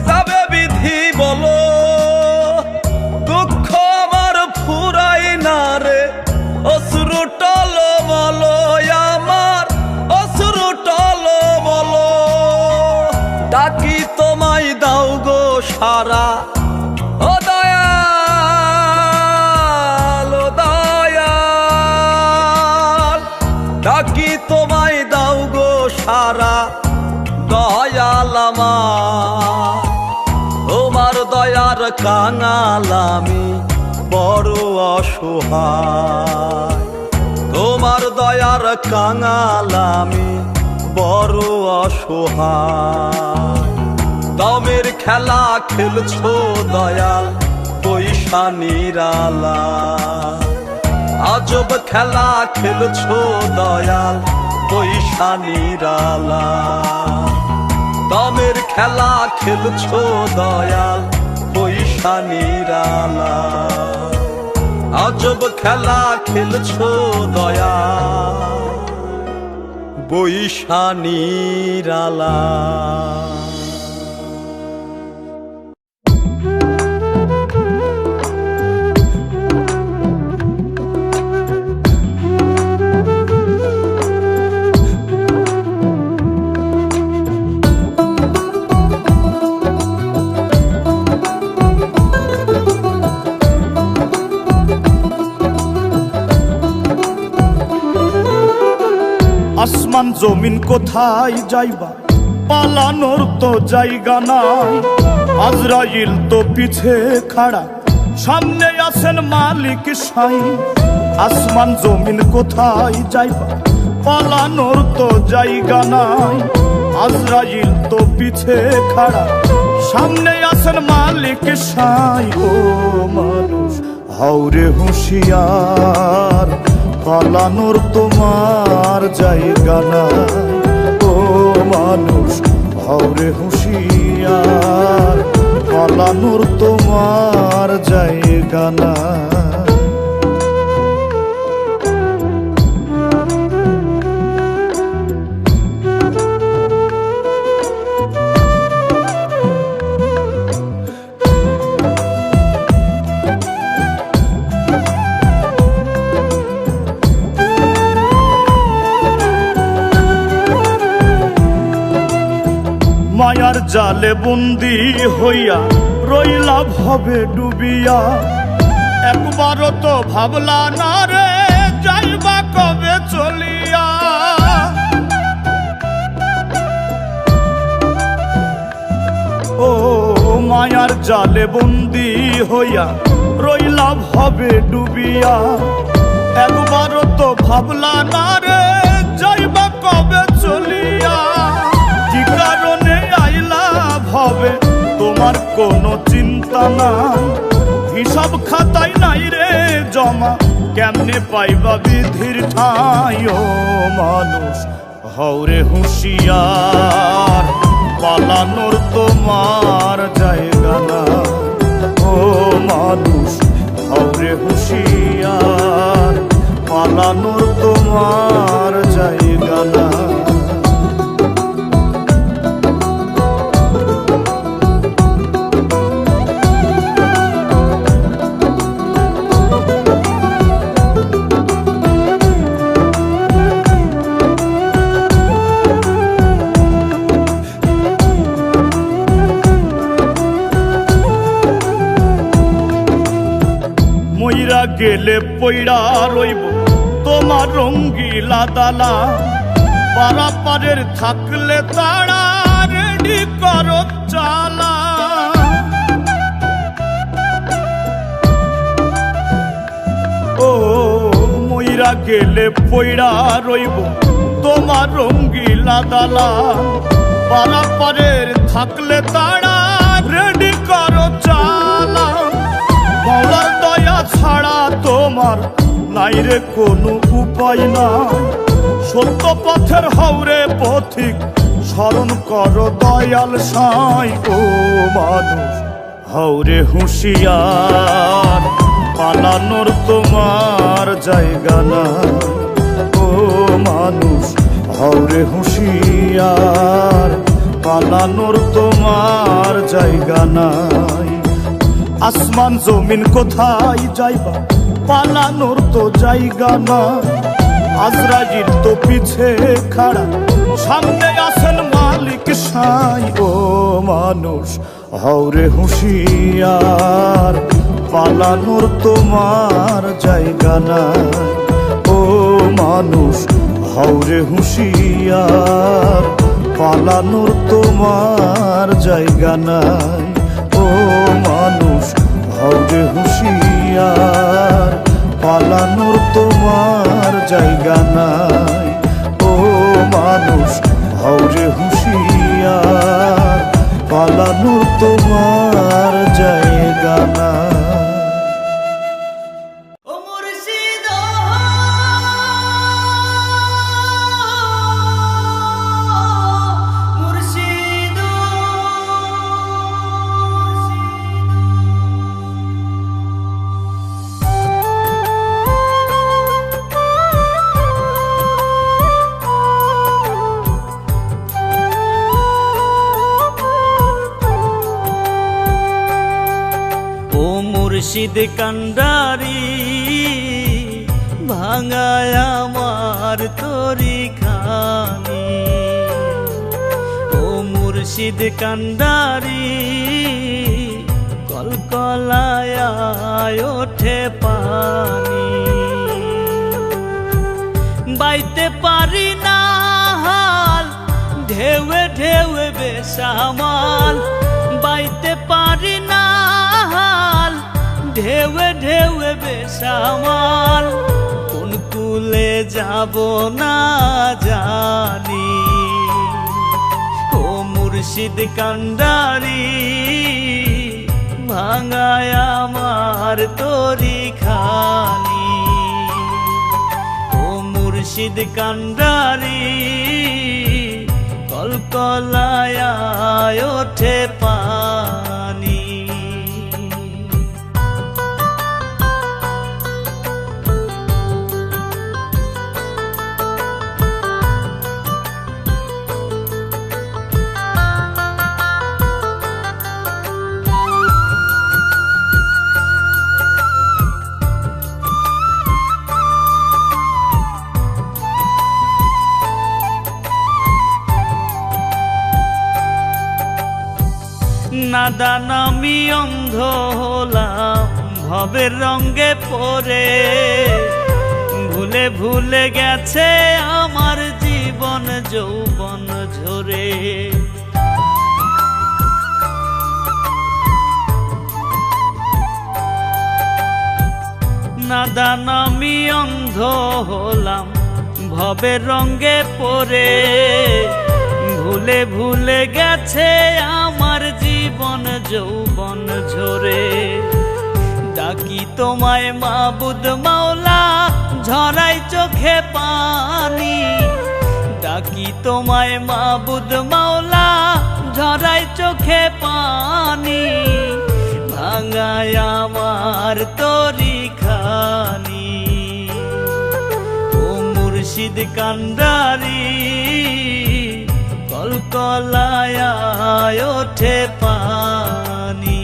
যাবে বিধি বলো, দুঃখ আমার ফুরাই না রে অশ্রু টলমল, আমার অশ্রু টলমল। ডাকি তোমায় দাও গো সারা, ও দয়াল ও দয়াল। ডাকি তোমায় দাও গো সারা, আমার তোমার দয়ার কাঙাল আমি বড় অসহায় তোমার দয়ার কাঙাল আমি বড় অসহায় দমের খেলা খেলছো দয়াল পয়সা নিরালা আজব খেলা খেলছো দয়াল পয়সা নিরালা দমের খেলা খেলছো দয়াল পয়সা নিরালা আজব খেলা খেলছো দয়াল পয়সা নিরালা। আসমান জমিন কোথায় যাইবা পালানোর তো জায়গা নাই আজরাইল তো পিছে খাড়া সামনে আছেন মালিক সাই আসমান জমিন কোথায় যাইবা পালানোর তো জায়গা নাই আজরাইল তো পিছে খাড়া সামনে আছেন মালিক সাই ও মানুষ হাওরে হুঁশিয়ার পালানোর তোমার জায়গা নাই ও মানুষ হাওরে হুঁশিয়ার পালানোর তোমার জায়গা নাই। মায়ার জালে বন্দি হইয়া রইলা ভবে ডুবিয়া একবারও তো ভাবলা না রে যাইবা কবে চলিয়া ও মায়ার জালে বন্দি হইয়া রইলা ভবে ডুবিয়া একবারও তো ভাবলা না রে যাইবা কবে চলিয়া কি কারণে আইলা ভবে তোমার কোনো চিন্তা নাই হিসাব খাতাই নাই রে জমা কেমনে পাইবা বিধির ঠাই ও মানুষ হাওরে হুঁশিয়ার পালানোর তোমার জায়গা না ও মানুষ হাওরে হুঁশিয়ার পালানোর তোমার জায়গা না। মইরা গেলে পইড়া রইব তোমার রঙ্গিলা দালা পারাপারের থাকলে তারা রেডি করো চালা ও মইরা গেলে পইড়া রইব তোমার রঙ্গিলা দালা পারাপারের থাকলে তারা রেডি করো চালা মাওলার দয়া ছাড়া তোমার নাই রে কোনো উপায় নাই সত্য পথের হাওরে পথিক স্মরণ করো দয়াল সাই ও মানুষ হাওরে হুঁশিয়ার পালানোর তোমার জায়গা নাই ও মানুষ হাওরে হুঁশিয়ার পালানোর তোমার জায়গা নাই আসমান জমিন কোথায় যাইবা পালানোর তো জায়গা না আজরাইল তো পিছে খাড়া সামনে আছেন মালিক সাই ও মানুষ হাওরে হুঁশিয়ার পালানোর তোমার জায়গা নাই ও মানুষ হাওরে হুঁশিয়ার পালানোর তোমার জায়গা নাই। ও মানুষ হও রে হুঁশিয়ার, পালানোর তোমার জায়গা নাই। ও মানুষ হও রে হুঁশিয়ার, পালানোর তোমার জায়গা নাই। ও মুর্শিদ মুর্শিদ ও মুর্শিদ কান্ডারি ভাঙায় আমার তরি খানি। ও মুর্শিদ কান্ডারি কলকলায় ওঠে পানি। বাইতে পারি না হাল ঢেউে ঢেউে বেসামাল। বাইতে পারি না হাল ঢেউে ঢেউে বেসামাল। কোন কুলে যাব না জানি। ও মুর্শিদ কান্ডারি ভাঙায় আমার তরি খানি। ও মুর্শিদ কান্ডারি কলকলায় ওঠে পানি। নাদান আমি অন্ধ হলাম ভবের রঙে পড়ে। ভুলে ভুলে গেছে আমার জীবন যৌবন ঝরে। নাদান আমি অন্ধ হলাম ভবের রঙে পড়ে। ভুলে ভুলে গেছে আমার জীবন যৌবন ঝরে। ডাকি তোমায় মাবুদ মাওলা ঝরাই চোখে পানি। ডাকি তোমায় মাবুদ মাওলা ঝরাই চোখে পানি। ভাঙায় আমার তরি খানি। ও মুর্শিদ কান্ডারি কলকলায় ওঠে পানি।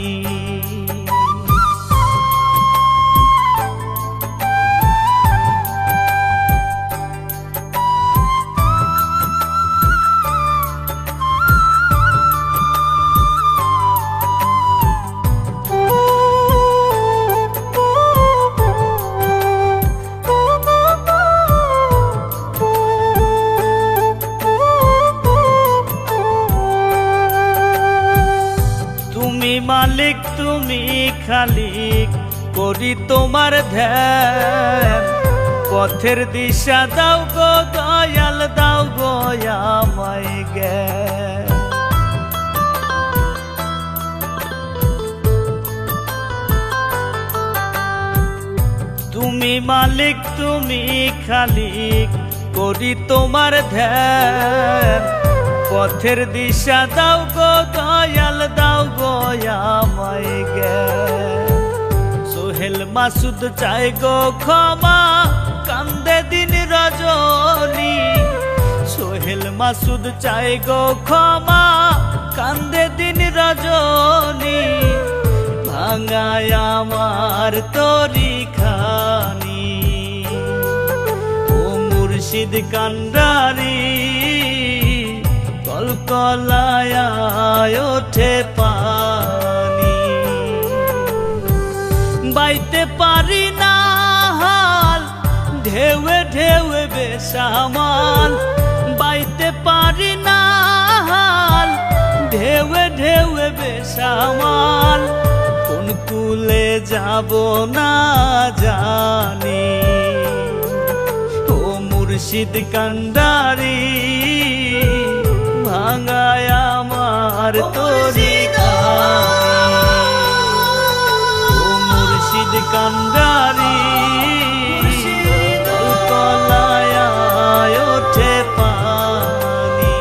মালিক তুমি খালিক করি তোমার ধ্যান। পথের দিশা দাও গো দয়াল দাও গো আমায় জ্ঞান। তুমি মালিক তুমি খালিক করি তোমার ধ্যান। পথের দিশা দাও গো দয়াল দাও গো আমায় জ্ঞান। সোহেল মাসুদ চাই গো ক্ষমা কান্দে দিন রজনী। সোহেল মাসুদ চাই গো ক্ষমা কান্দে দিন রজনী। ভাঙায় আমার তরি খানি। ও মুর্শিদ কান্ডারি কলকলায় ওঠে পানি। বাইতে পারি না হাল ঢেউে ঢেউে বেসামাল। বাইতে পারি না সামাল কোন কুলে যাব না জানি ও মুর্শিদ কান্ডারি ভাঙায় আমার তরিকা ও মুর্শিদ কান্ডারি কলায় ওঠে পানি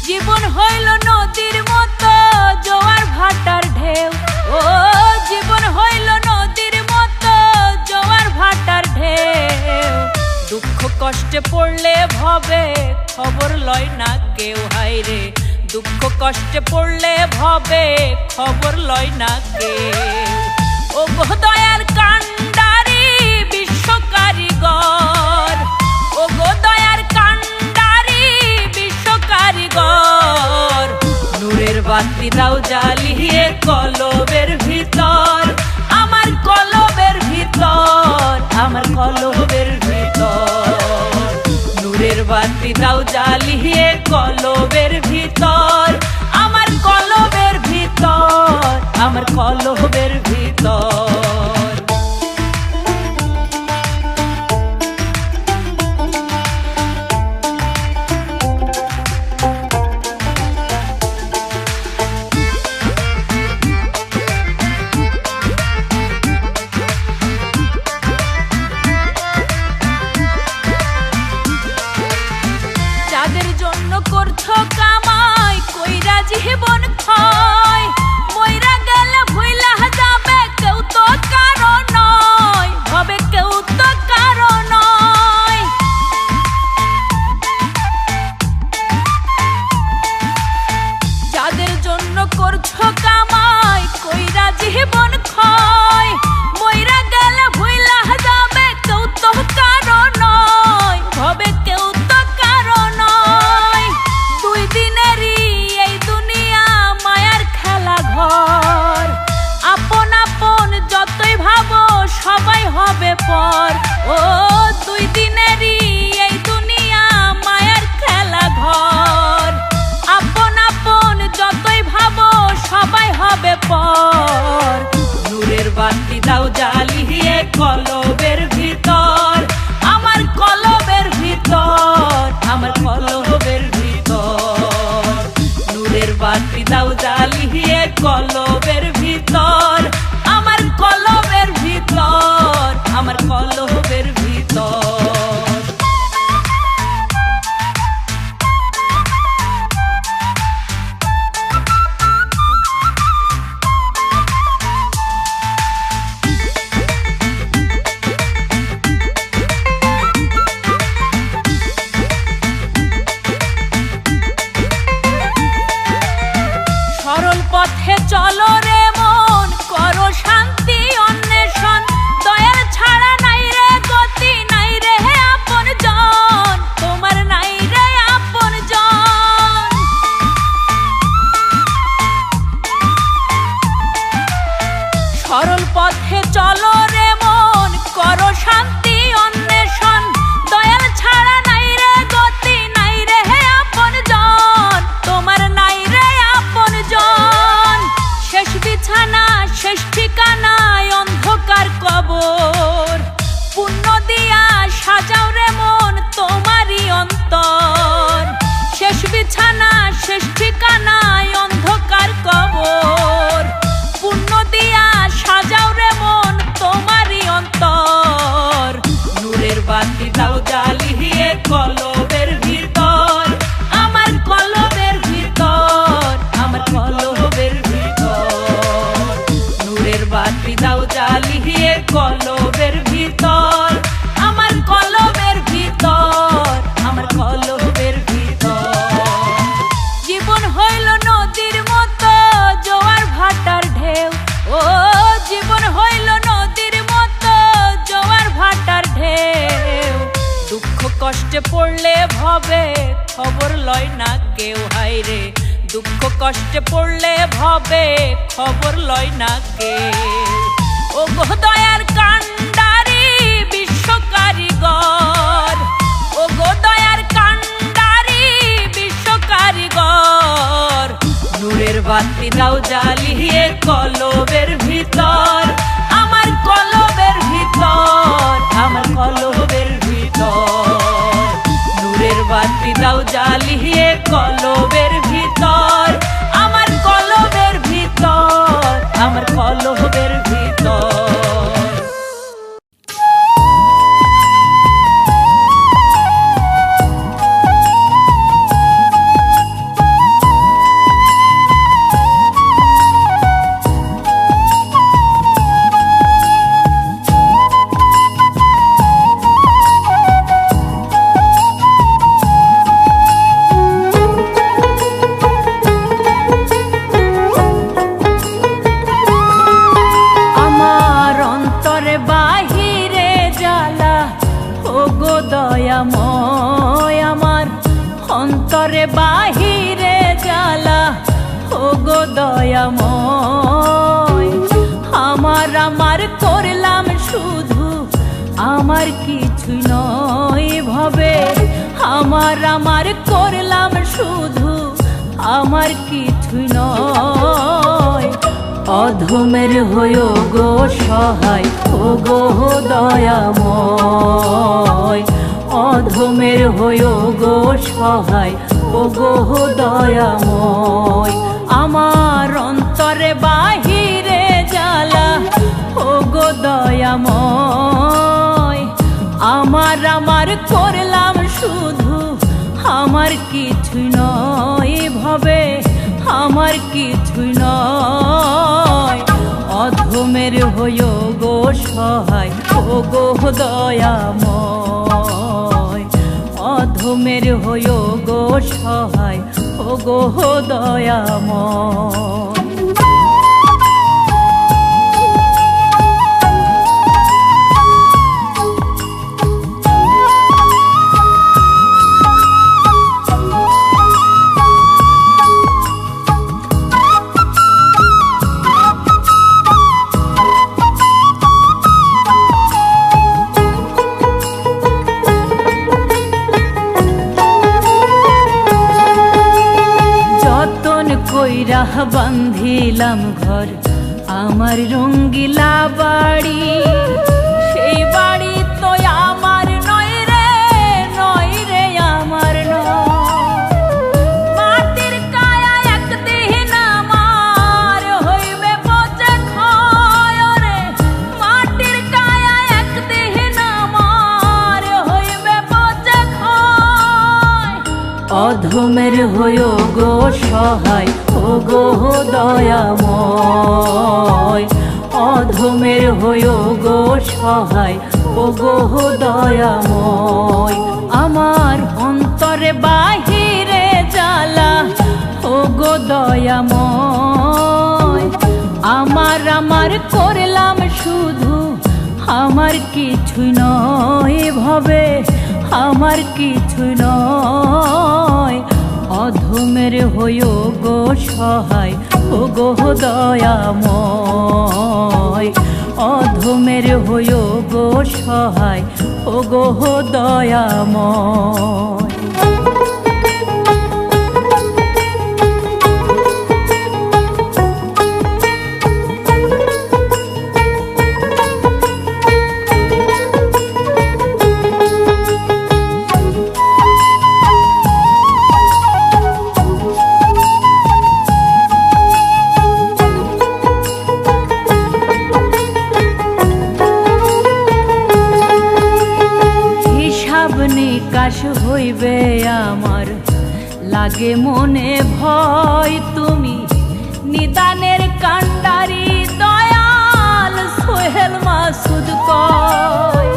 জীবন হইল নদীর মতো জোয়ার ভাটার ঢেউ ও জীবন হইল নদীর মতো জোয়ার ভাটার ঢেউ দুঃখ কষ্টে পড়লে ভবে খবর লয় না কেউ হায়রে দুঃখ কষ্টে পড়লে ভবে খবর লয় না কেউ ও গো দয়ার কান্ডারি বিশ্ব কারিগর ও গো দয়ার কান্ডারি বিশ্ব কারিগর নূরের বাতি দাও জ্বালিয়ে কলবের ভিতর আমার কলবের ভিতর আমার কলবের ভিতর নূরের বাতি দাও জ্বালিয়ে কলবের ভিতর আমার কলবের ভিতর আমার কলবের ভিতর যাদের জন্য করছো কামাই কইরা জীবন ক্ষয় মইরা গেলে ভুইলা যাবে কেউ তো কারো নয় হবে কেউ তো কারো নয় যাদের জন্য করছো কামাই কইরা জীবন ক্ষয় মইরা গেলে ভুইলা যাবে কেউ তো কারো নয় হবে কেউ তো কারো নয় দুই দিনেরই এই দুনিয়া মায়ার খেলা ঘর আপন আপন যতই ভাবো সবাই হবে পর ও দুই দিনেরই এই দুনিয়া মায়ার খেলা ঘর আপন আপন যতই ভাবো সবাই হবে পর নূরের বাতি দাও জ্বালিয়ে কলবের ভিতর আমার কলবের ভিতর আমার কলবের ভিতর নূরের বাতি দাও জ্বালিয়ে কলবের ভিতর আমার কলবের ভিতর আমার কলবের ভিতর সরল পথে চলো রে মন করো শান্তি অন্বেষণ দয়ার ছাড়া নাই রে গতি নাই রে আপন জন তোমার নাই রে আপন জন সরল পথে চলো রে মন করো শান্তি অন্বেষণ দয়ার ছাড়া নাই রে গতি নাই রে আপন জন তোমার নাই রে আপন জন শেষ বিছানা শেষ ঠিকানায় অন্ধকার কবর পুণ্য দিয়া সাজাও রে মন তোমারই অন্তর শেষ বিছানা শেষ ঠিকানায় অন্ধকার কবর পুণ্য দিয়া সাজাও রে মন তোমারই অন্তর নূরের বাতি দাও জ্বালিয়ে কলবের ভিতর আমার কলবের ভিতর আমার কলবের ভিতর নূরের বাতি দাও জ্বালিয়ে কলবের ভিতর আমার কলবের ভিতর আমার কলবের ভিতর জীবন হইল নদীর মতো জোয়ার ভাটার ঢেউ ও জীবন হইল নদীর মতো জোয়ার ভাটার কষ্টে পড়লে ভবে খবর লয় না কেউ, হায়রে দুঃখ কষ্টে পড়লে ভবে খবর লয় না কেউ। ও গো দয়ার কান্ডারি বিশ্ব কারিগর, ও গো দয়ার কান্ডারি বিশ্ব কারিগর, নূরের বাতি দাও জ্বালিয়ে কলবের ভিতর, আমার কলবের ভিতর, আমার কলবের ভিতর, নূরের বাতি দাও জ্বালিয়ে কলবের ভিতর, আমার কলবের ভিতর, আমার কলবের ভিতর। দয়াময় আমার অন্তরে বাহিরে জ্বালা, ও গো দয়াময় আমার আমার করলাম শুধু, আমার কিছুই নয় ভবে, আমার আমার করলাম শুধু, আমার কিছুই নয়। অধমের হইও গো সহায়, ও গো দয়াময়, অধমের হইও গো সহায়, ও গো দয়াময় আমার অন্তরে বাহিরে জ্বালা, ও গো দয়াময় আমার আমার করলাম শুধু, আমার কিছুই নয় ভবে, আমার কিছুই নয়। অধমের হইও গো সহায়, ও গো দয়াময়, অধমের হইও গো সহায়, ও গো দয়াময়। কইরা বান্ধিলাম ঘর আমার রঙ্গিলা বাড়ি, সেই বাড়ি তো আমার নয় রে, নয় রে আমার নয়। মাটির কায়া একদিন আমার হইবে পচে ক্ষয় রে, মাটির কায়া একদিন আমার হইবে পচে ক্ষয়। অধমের হইও গো সহায়, ও গো দয়াময়, অধমের হইও গো সহায়, ও গো দয়াময় আমার অন্তরে বাহিরে জ্বালা, ও গো দয়াময় আমার আমার করলাম শুধু, আমার কিছুই নয় ভবে, আমার কিছুই নয়। অধমের হইও গো সহায়, ও গো দয়াময়, অধমের হইও গো সহায়, ও গো দয়াময়। নিকাশ হইবে আমার লাগে মনে ভয়, তুমি নিদানের কান্ডারি দয়াল সোহেল মাসুদ কয়।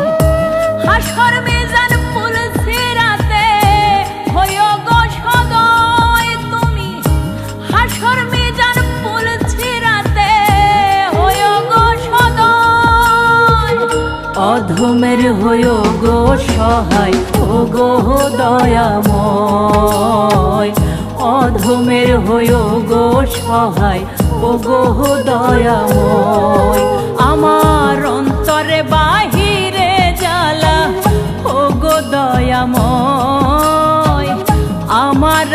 হাসর মিজান পুলসিরাতে হইও গো সদয়, তুমি হাসর মিজান পুলসিরাতে হইও গো সদয়। অধমের হইও গো সহায় ও গো দয়াময়, অধমের হইও গো সহায় ও গো দয়াময়। আমার অন্তরে বাহিরে জ্বালা ও গো দয়াময়, আমার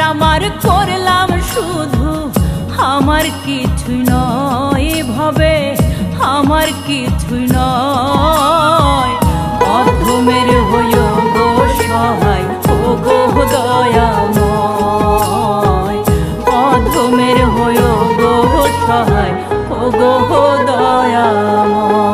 করলাম শুধু, আমার কিছুই নয় ভবে, আমার কিছুই নয়। অধমের হইও গো সহায় ও গো দয়াময়, অধমের হইও গো সহায় ও গো দয়াময়।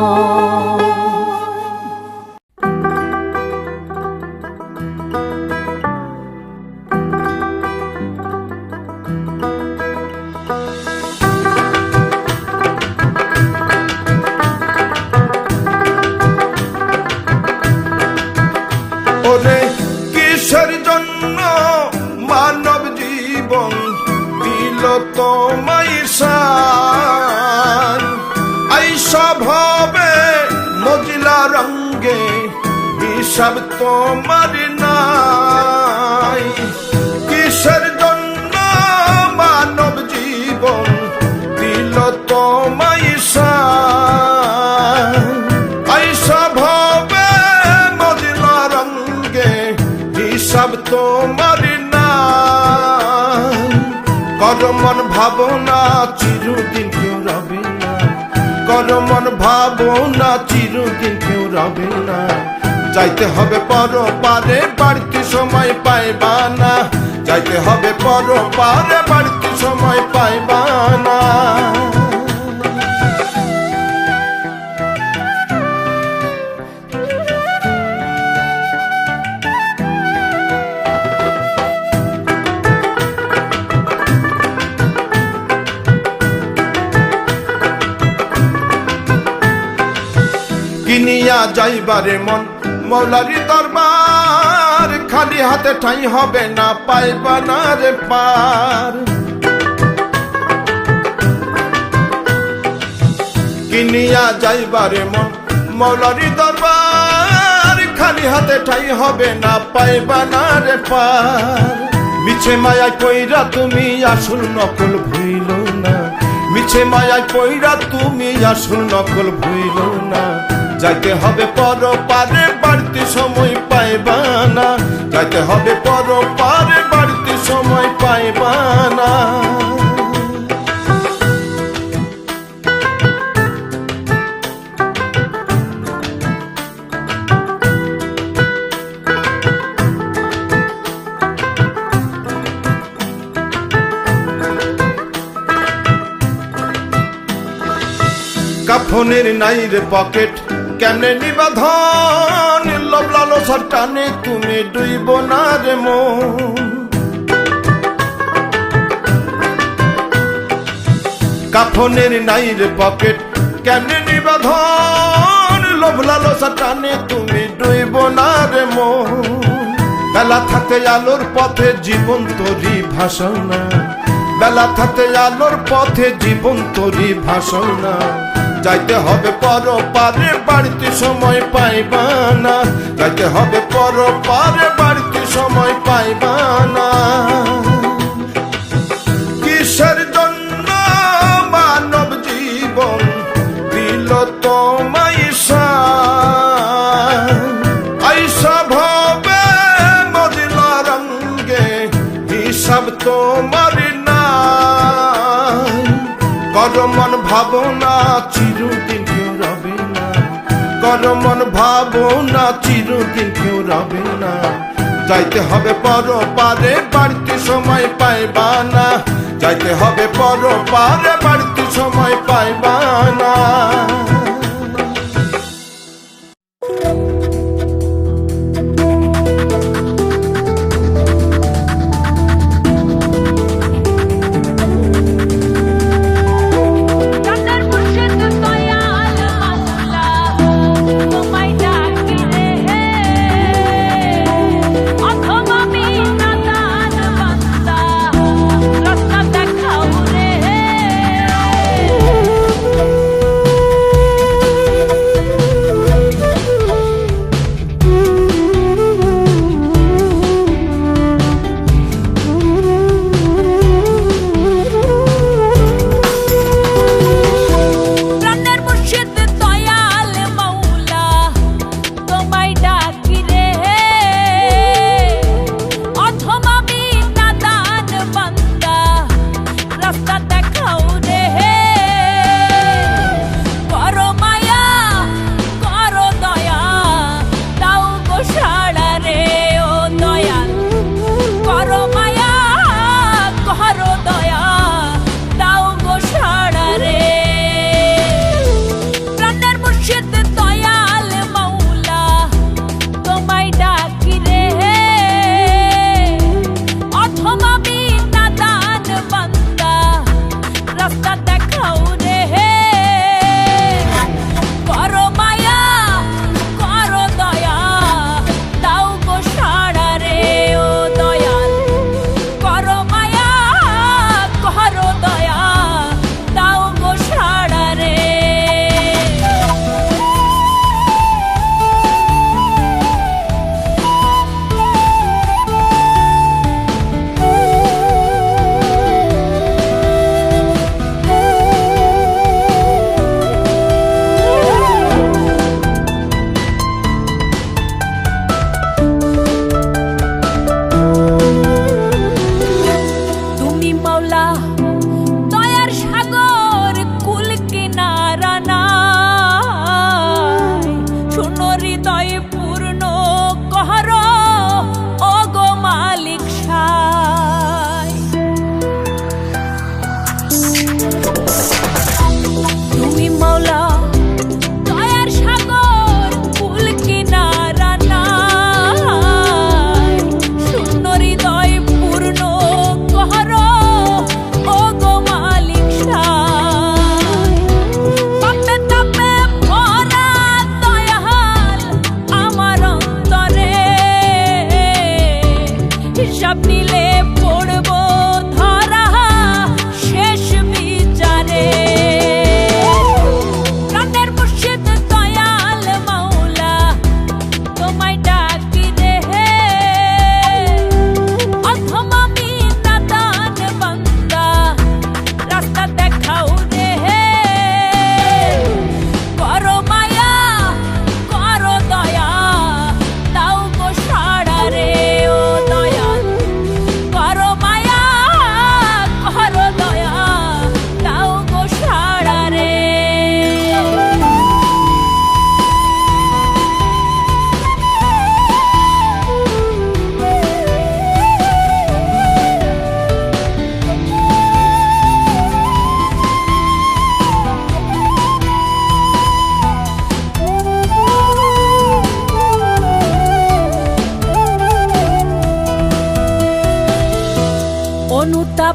ওরে কিসের জন্য মানব জীবন দিল তোমায় সান, আইসা ভাবে মজিলা রঙ্গে হিসাব তোমার নাই। কিসের জন্য মানব জীবন দিল তোমায় সান, আইসা ভাবে মজিলা রঙ্গে হিসাব তোমার নাই। করমন ভাবনা চিরদিন কেউ রবে না, করমন ভাবনা চিরদিন কেউ রবে না। যাইতে হবে পরপারে বাড়তি সময় পাইবা না, যাইতে হবে পরপারে বাড়তি সময় পাইবা না। কিনিয়া যাইবারে মন মৌলারি দরবার, খালি হাতে ঠাই হবে না পাইবা না রে পার। কিনিয়া যাইবারে মন মৌলারি দরবার, খালি হাতে ঠাই হবে না পাইবা না রে পার। মিছে মায়ায় কইরা তুমি আসল নকল ভুইল না, মিছে মায়ায় কইরা তুমি আসল নকল ভুইল না। যাইতে হবে পরপারে বাড়তি সময় পাইবা না, যাইতে হবে পরপারে বাড়তি সময় পাইবা না। কাফনের নাই রে পকেট কেমনে নিবাধন, লোভ লালসার টানে তুমি ডুইব না রে মন। কাফনের নাই রে পকেট কেমনে নিবাধন, লোভ লালসার টানে তুমি ডুইব না রে মন। বেলা থাকতে আলোর পথে জীবন তোরি ভাষণা, বেলা থাকতে আলোর পথে জীবন তোরি ভাষণা। যাইতে হবে পরপারে বাড়তি সময় পাইবা না, যাইতে হবে পরপারে বাড়তি সময় পাইবা না। কিসের জন্য মানব জীবন দিল তোমায় সান, আইসা ভাবে মজিলা রঙ্গে হিসাব তোমার নাই। করমন ভাবনা চিরদিন কেউ রবে না, করমন ভাবনা চিরদিন কেউ রবে না। যাইতে হবে পরপারে বাড়তি সময় পাইবা না, যাইতে হবে পরপারে বাড়তি সময় পাইবা না।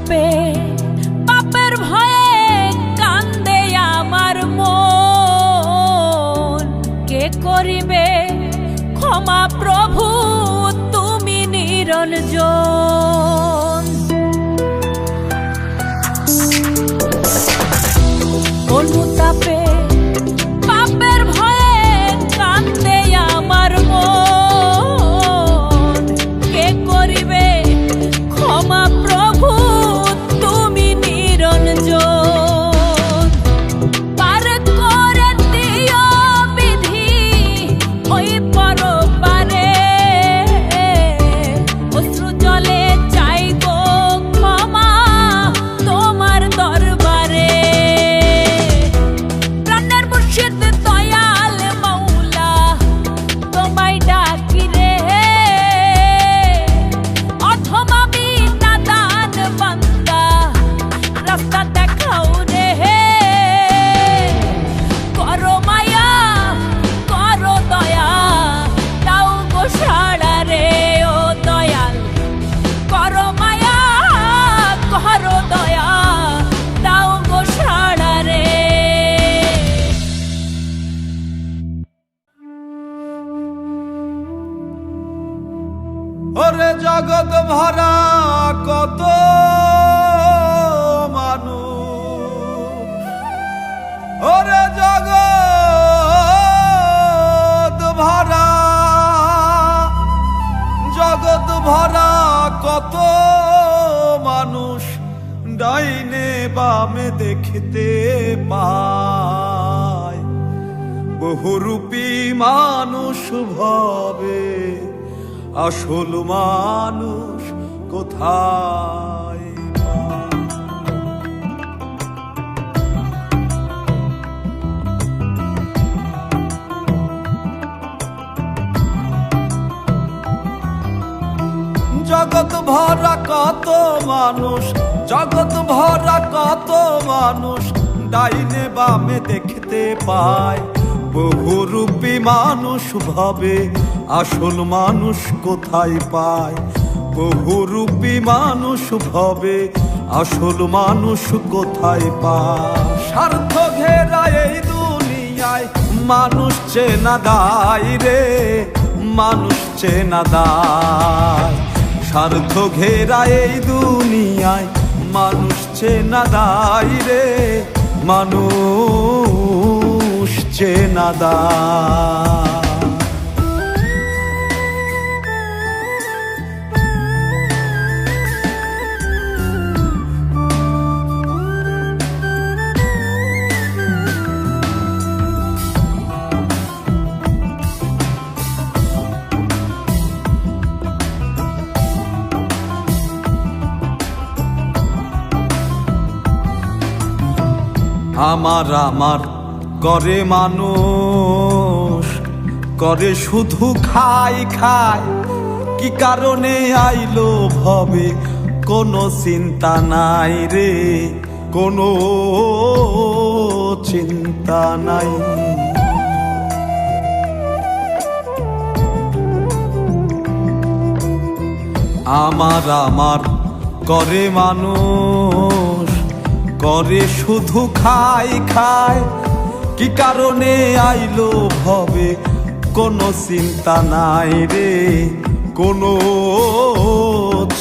অনুতাপে পাপের ভয়ে কান্দে আমার মন, কে করিবে ক্ষমা প্রভু তুমি নিরঞ্জন। অনুতাপে পাপের ভয়ে কান্দে আমার মন, কে করিবে ক্ষমা প্রভু তুমি নিরঞ্জন। পার করে দিও বিধি ওই পরপারে, অশ্রু জলে চাইব ক্ষমা তোমার দরবারে। প্রাণের মুর্শিদ দয়াল মৌলা তোমায় ডাকি রে, অথবা বিনা দান বান্দা রাস্তা দেখাও রে। করো মায়া করো দয়া দাও গো সাড়া রে ও দয়াল, করো মায়া করো দয়া দাও গো সাড়া রে। ওরে জগৎ ভরা কত মানুষ, ওরে জগৎ ভরা কত মানুষ, ডাইনে বামে দেখতে পায়। বহুরূপী মানুষ ভাবে আসল মানুষ কোথায়? জগৎ ভরা কত মানুষ, জগৎ ভরা কত মানুষ, ডাইনে বামে দেখতে পায়। বহুরূপী মানুষ ভাবে আসল মানুষ কোথায় পায়? বহুরূপী মানুষ ভাবে আসল মানুষ কোথায় পায়? স্বার্থ ঘেরা এই দুনিয়ায় মানুষ চেনা দায় রে, মানুষ চেনা দায়। স্বার্থ ঘেরা এই দুনিয়ায় মানুষ চেনা দায় রে, মানুষ চেনা দায়। আমার আমার করে মানুষ, করে শুধু খাই খাই। কি কারণে আইলো ভবে কোনো চিন্তা নাই রে, কোনো চিন্তা নাই। আমার আমার করে মানুষ, করে শুধু খাই খাই। কি কারণে আইলো ভবে কোনো চিন্তা নাই রে, কোনো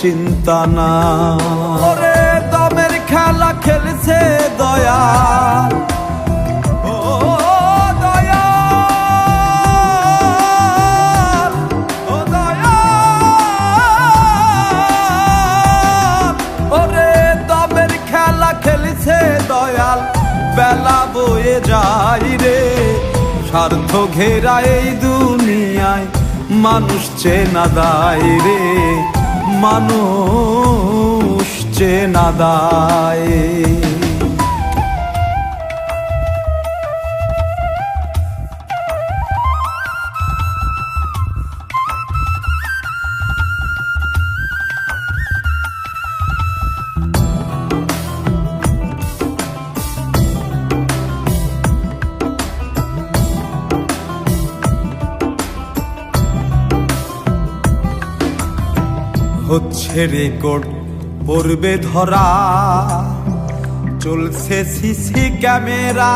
চিন্তা নাই। ওরে দমের খেলা খেলছে দয়াল, ও দয়াল, ও দয়াল। ওরে দমের খেলা খেলছে দয়াল, বেলা বয়ে যাই রে। স্বার্থ ঘেরা এই দুনিয়ায় মানুষ চেনা দায় রে, মানুষ চেনা দায়। হচ্ছে রেকর্ড পড়বে ধরা, চলছে সিসি ক্যামেরা,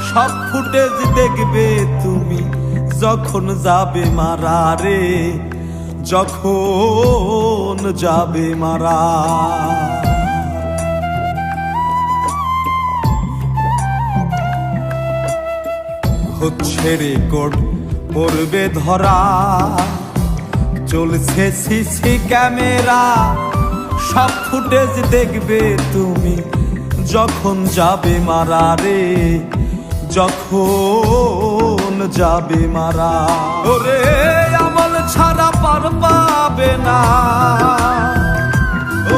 সব ফুটেজ দেখবে তুমি যখন যাবে মারা রে, যখন যাবে মারা। হচ্ছে রেকর্ড পড়বে ধরা, চলছে সিসি ক্যামেরা, সব ফুটেজ দেখবে তুমি যখন যাবে মারা রে, যখন যাবে মারা। ওরে আমল ছাড়া পার পাবে না, ও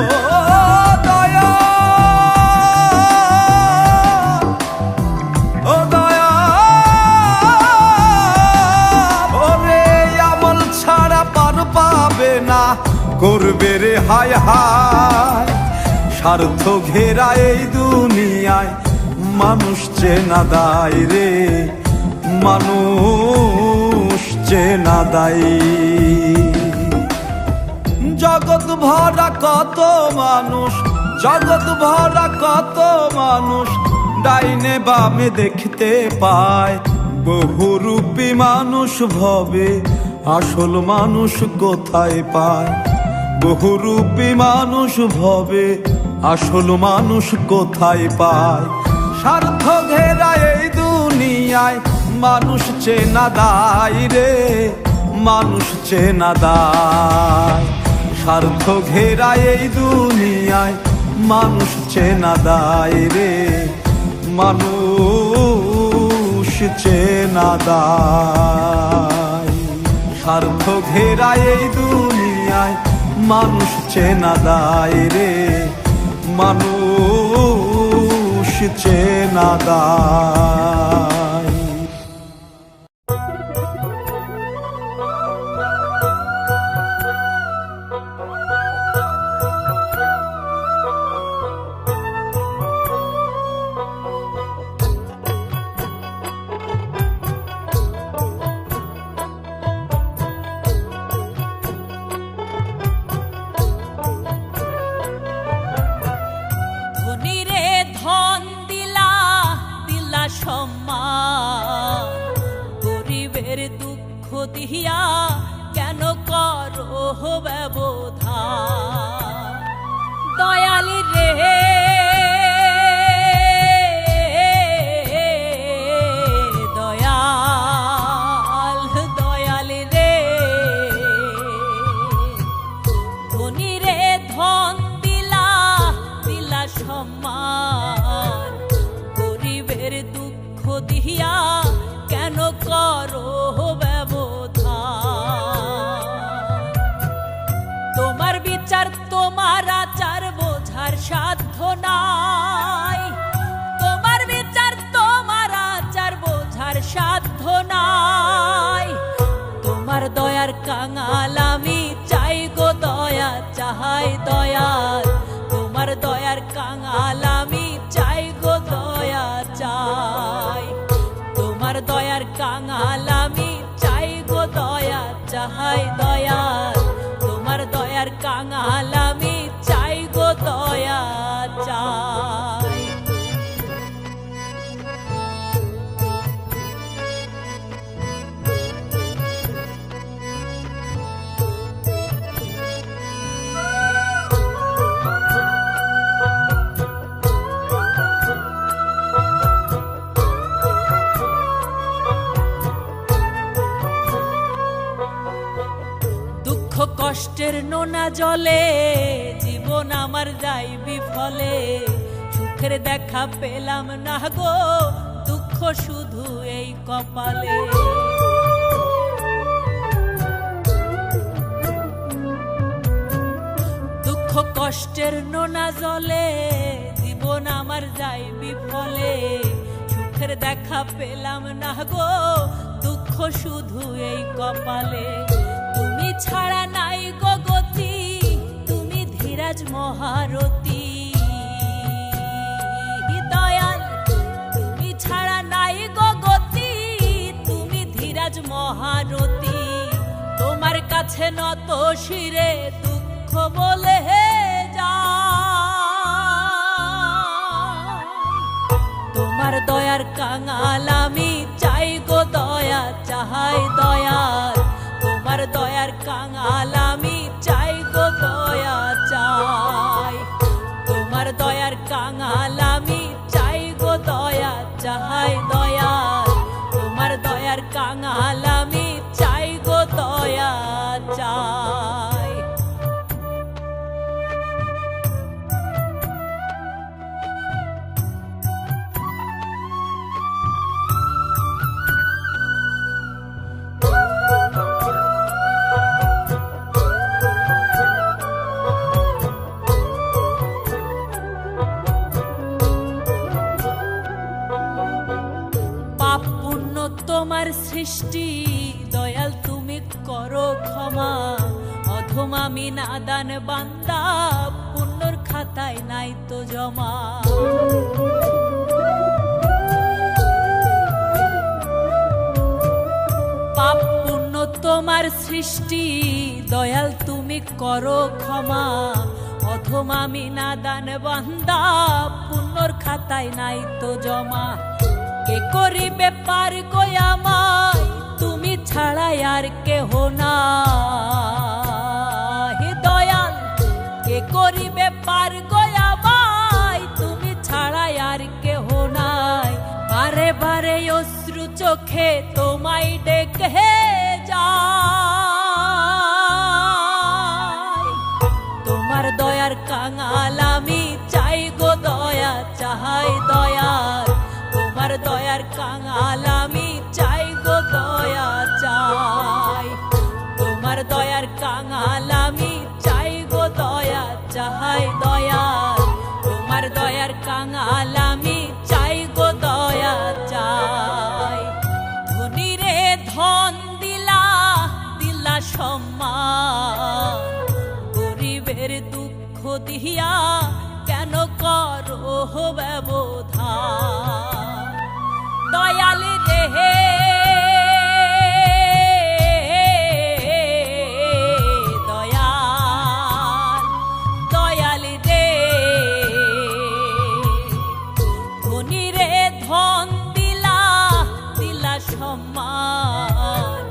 দয়া, ও দয়া, ওরে আমল ছাড়া পার পাবে না, করবে রে হায় হায়। স্বার্থ ঘেরা এই দুনিয়ায় মানুষ চেনা দায় রে, মানুষ চেনা দায়। জগৎ ভরা কত মানুষ, জগৎ ভরা কত মানুষ, ডাইনে বামে দেখতে পায়। বহুরূপী মানুষ ভবে আসল মানুষ কোথায় পায়, বহুরূপী মানুষ ভবে আসল মানুষ কোথায় পায়। স্বার্থ ঘেরা এই দুনিয়ায় মানুষ চেনা দায় রে, মানুষ চেনা দায়। স্বার্থ ঘেরা এই দুনিয়ায় মানুষ চেনা দায় রে, মানুষ চেনা দায়। স্বার্থ ঘেরা এই দুনিয়ায় মানুষ চেনা দায় রে, মানুষ চেনা দায়। গরিবের দুঃখ দিহিয়া কেন করো ব্যবধান, দয়ালি রে দয়াল, দয়ালি রে। ধনী রে ধন দিলা, দিলা সম্মান, গরিবের দুঃখ দিহিয়া কেন করো ব্যবধান। তোমার বিচার তোমার আচার বোঝার সাধ্য নাই, তোমার বিচার তোমার আচার বোঝার সাধ্য নাই। তোমার দয়ার কাঙাল আমি চাই গো দয়া, চাহাই দয়াল। তোমার দয়ার কাঙাল আমি চাই গো দয়া চাই, তোমার দয়ার কাঙাল আমি চাই গো দয়া, চাহাই দয়াল। তোমার দয়ার কাঙাল আমি চাই গো দয়া চাই। কষ্টের নোনা জলে জীবন আমার যাই বিফলে, সুখের দেখা পেলাম না গো, দুঃখ শুধু এই কপালে। দুঃখ কষ্টের নোনা জলে জীবন আমার যাই বিফলে, সুখের দেখা পেলাম না গো, দুঃখ শুধু এই কপালে। তুমি ছাড়া নাই গো গতি, তুমি ধীরাজ মহারথী দয়াল। তুমি ছাড়া নাই গো গতি, তুমি ধীরাজ মহারথী। তোমার কাছে নত শিরে দুঃখ বলে যা, তোমার দয়ার কাঙাল আমি চাই গো দয়া চাহাই দয়াল তোমার দয়ার কাঙাল আমি চাই গো দয়া চাই তোমার দয়ার কাঙাল আমি চাই গো দয়া চাহাই দয়াল তোমার দয়ার কাঙাল আমি চাই গো দয়া চাই পাপ পুণ্য তোমার সৃষ্টি দয়াল তুমি করো ক্ষমা অধম আমি নাদান বান্দা পুণ্যর খাতায় নাই তো জমা পাপ পুণ্য তোমার সৃষ্টি দয়াল তুমি করো ক্ষমা অধম আমি নাদান বান্দা পুণ্যর খাতায় নাই তো জমা কে করিবে পার গো আমায় তুমি ছাড়া আর কেহ নাই দয়াল কে করিবে পার গো আমায় তুমি ছাড়া আর কেহ নাই বারে বারে অশ্রু চোখে তোমায় ডেকে যাই তোমার দয়ার কাঙাল আমি চাই গো দয়া চাহাই দয়াল তোমার দয়ার কাঙাল আমি চাই গো দয়া চাই তোমার দয়ার কাঙাল আমি চাই গো দয়া চাহাই দয়াল তোমার দয়ার কাঙাল আমি চাই গো দয়া চাই ধনী রে ধন দিলা দিলা সম্মান গরিবের দুঃখ দিয়া কেন করো ব্যবধান দয়াল রে দয়াল দয়াল রে ধনী রে ধন দিলা দিলা সম্মান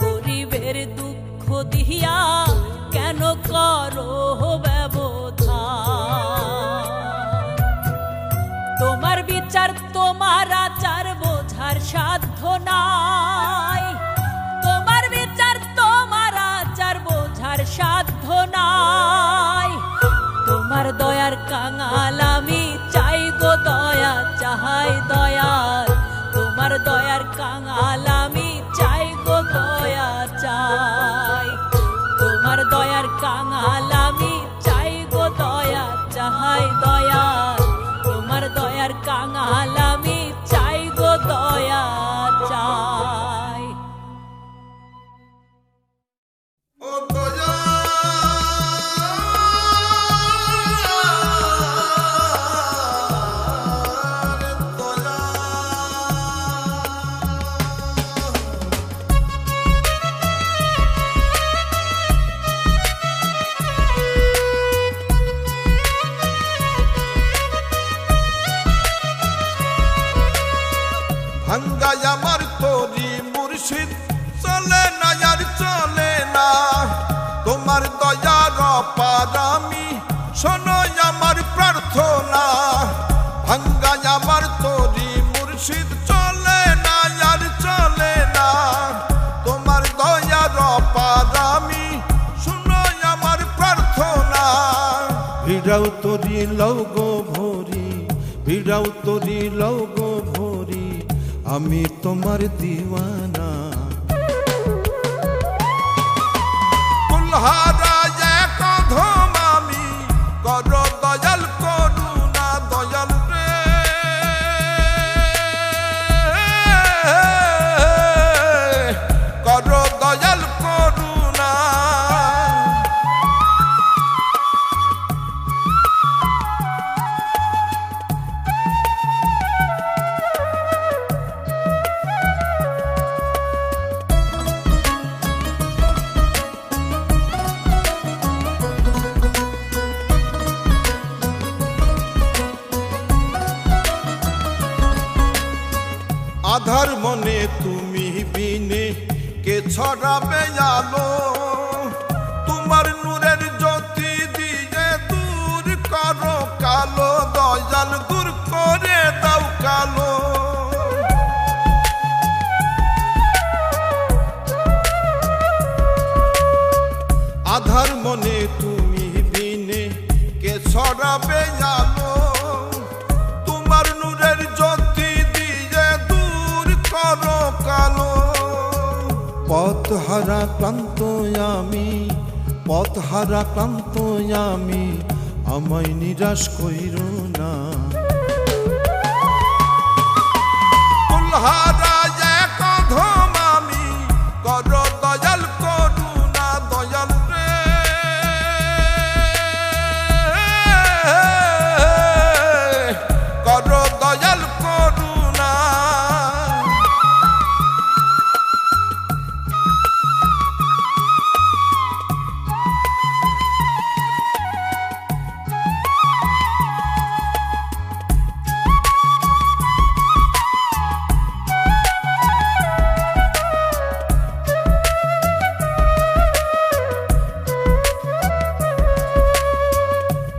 গরিবের দুঃখ দিয়া কেন করো ব্যবধান তোমার বিচার তোমার আচার বোঝার সাধ্য নাই তোমার বিচার তোমার আচার বোঝার সাধ্য নাই তোমার দয়ার কাঙাল আমি চাই গো দয়া চাহাই দয়াল তোমার দয়ার কাঙাল আমি চাই গো দয়া চাই তোমার দয়ার কাঙাল আমি চাই গো দয়া চাহাই দয়াল তোমার দয়ার কাঙাল আমি চাই গো দয়া চাই ভাঙ্গায় আমার তোরি মুর্শিদ চলে না আর চলে না তোমার দয়ার পারামি শোনো আমার প্রার্থনা ভাঙ্গায় আমার তোরি মুর্শিদ চলে না আর চলে না তোমার দয়ার পারামি শোনো আমার প্রার্থনা ভিড়াও তোরি লৌগো ভরি ভিড়াও তোরি লৌগো ভরি আমি তোমার দিওয়ানা কুলহারা এক ধম আমি কর দয়াল করুণা দয়াল রে কর দয়াল করুণা আধার মনে তুমি বিনে কে ছড়াবে আলো, তোমার নূরের জ্যোতি দিয়ে দূর করো কালো, দয়াল দূর করে দাও কালো। আধার মনে তুমি বিনে কে ছড়াবে আলো, তোমার নূরের জ্যোতি দিয়ে দূর করো কালো। পথহারা ক্লান্ত আমি, পথহারা ক্লান্ত আমি, আমায় নিরাশ কইরো না। কুলহারা এক অধম আমি, করো দয়াল করুণা, দয়াল রে করো দয়াল করুণা।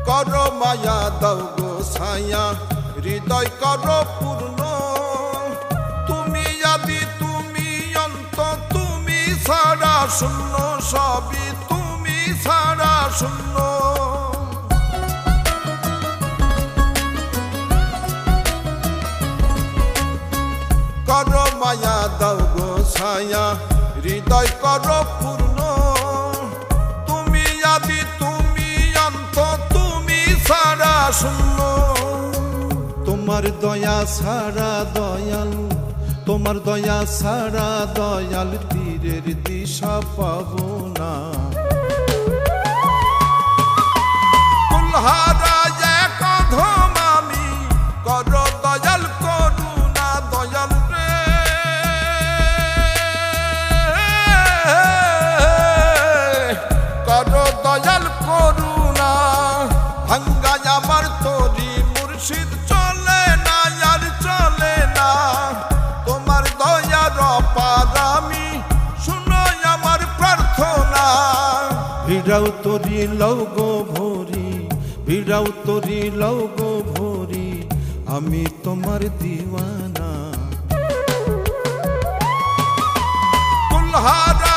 করো মায়া দাও গো ছায়া, হৃদয় করো পূর্ণ, তুমি আদি তুমি অন্ত, তুমি ছাড়া শূন্য, সবই তুমি ছাড়া শূন্য। করো মায়া দাও গো ছায়া, হৃদয় করো পূর্ণ, তুমি আদি তুমি অন্ত, তুমি ছাড়া শূন্য। তোমার দয়া ছাড়া দয়াল, তোমার দয়া ছাড়া দয়াল, তীরের দিশা পাবো না। কুলহারা এক অধম আমি, করো দয়াল করুণা, দয়াল রে করো দয়াল করুণা। ভাঙ্গায় আমার তরি মুর্শিদ চলে না, আর চলে না, তোমার দয়ার পারামি শুনো আমার প্রার্থনা। ভিড়াও তরি লও গো ভরি, ভিড়াও তরি লও গো ভরি, আমি তোমার দিওয়ানা। কুলহারা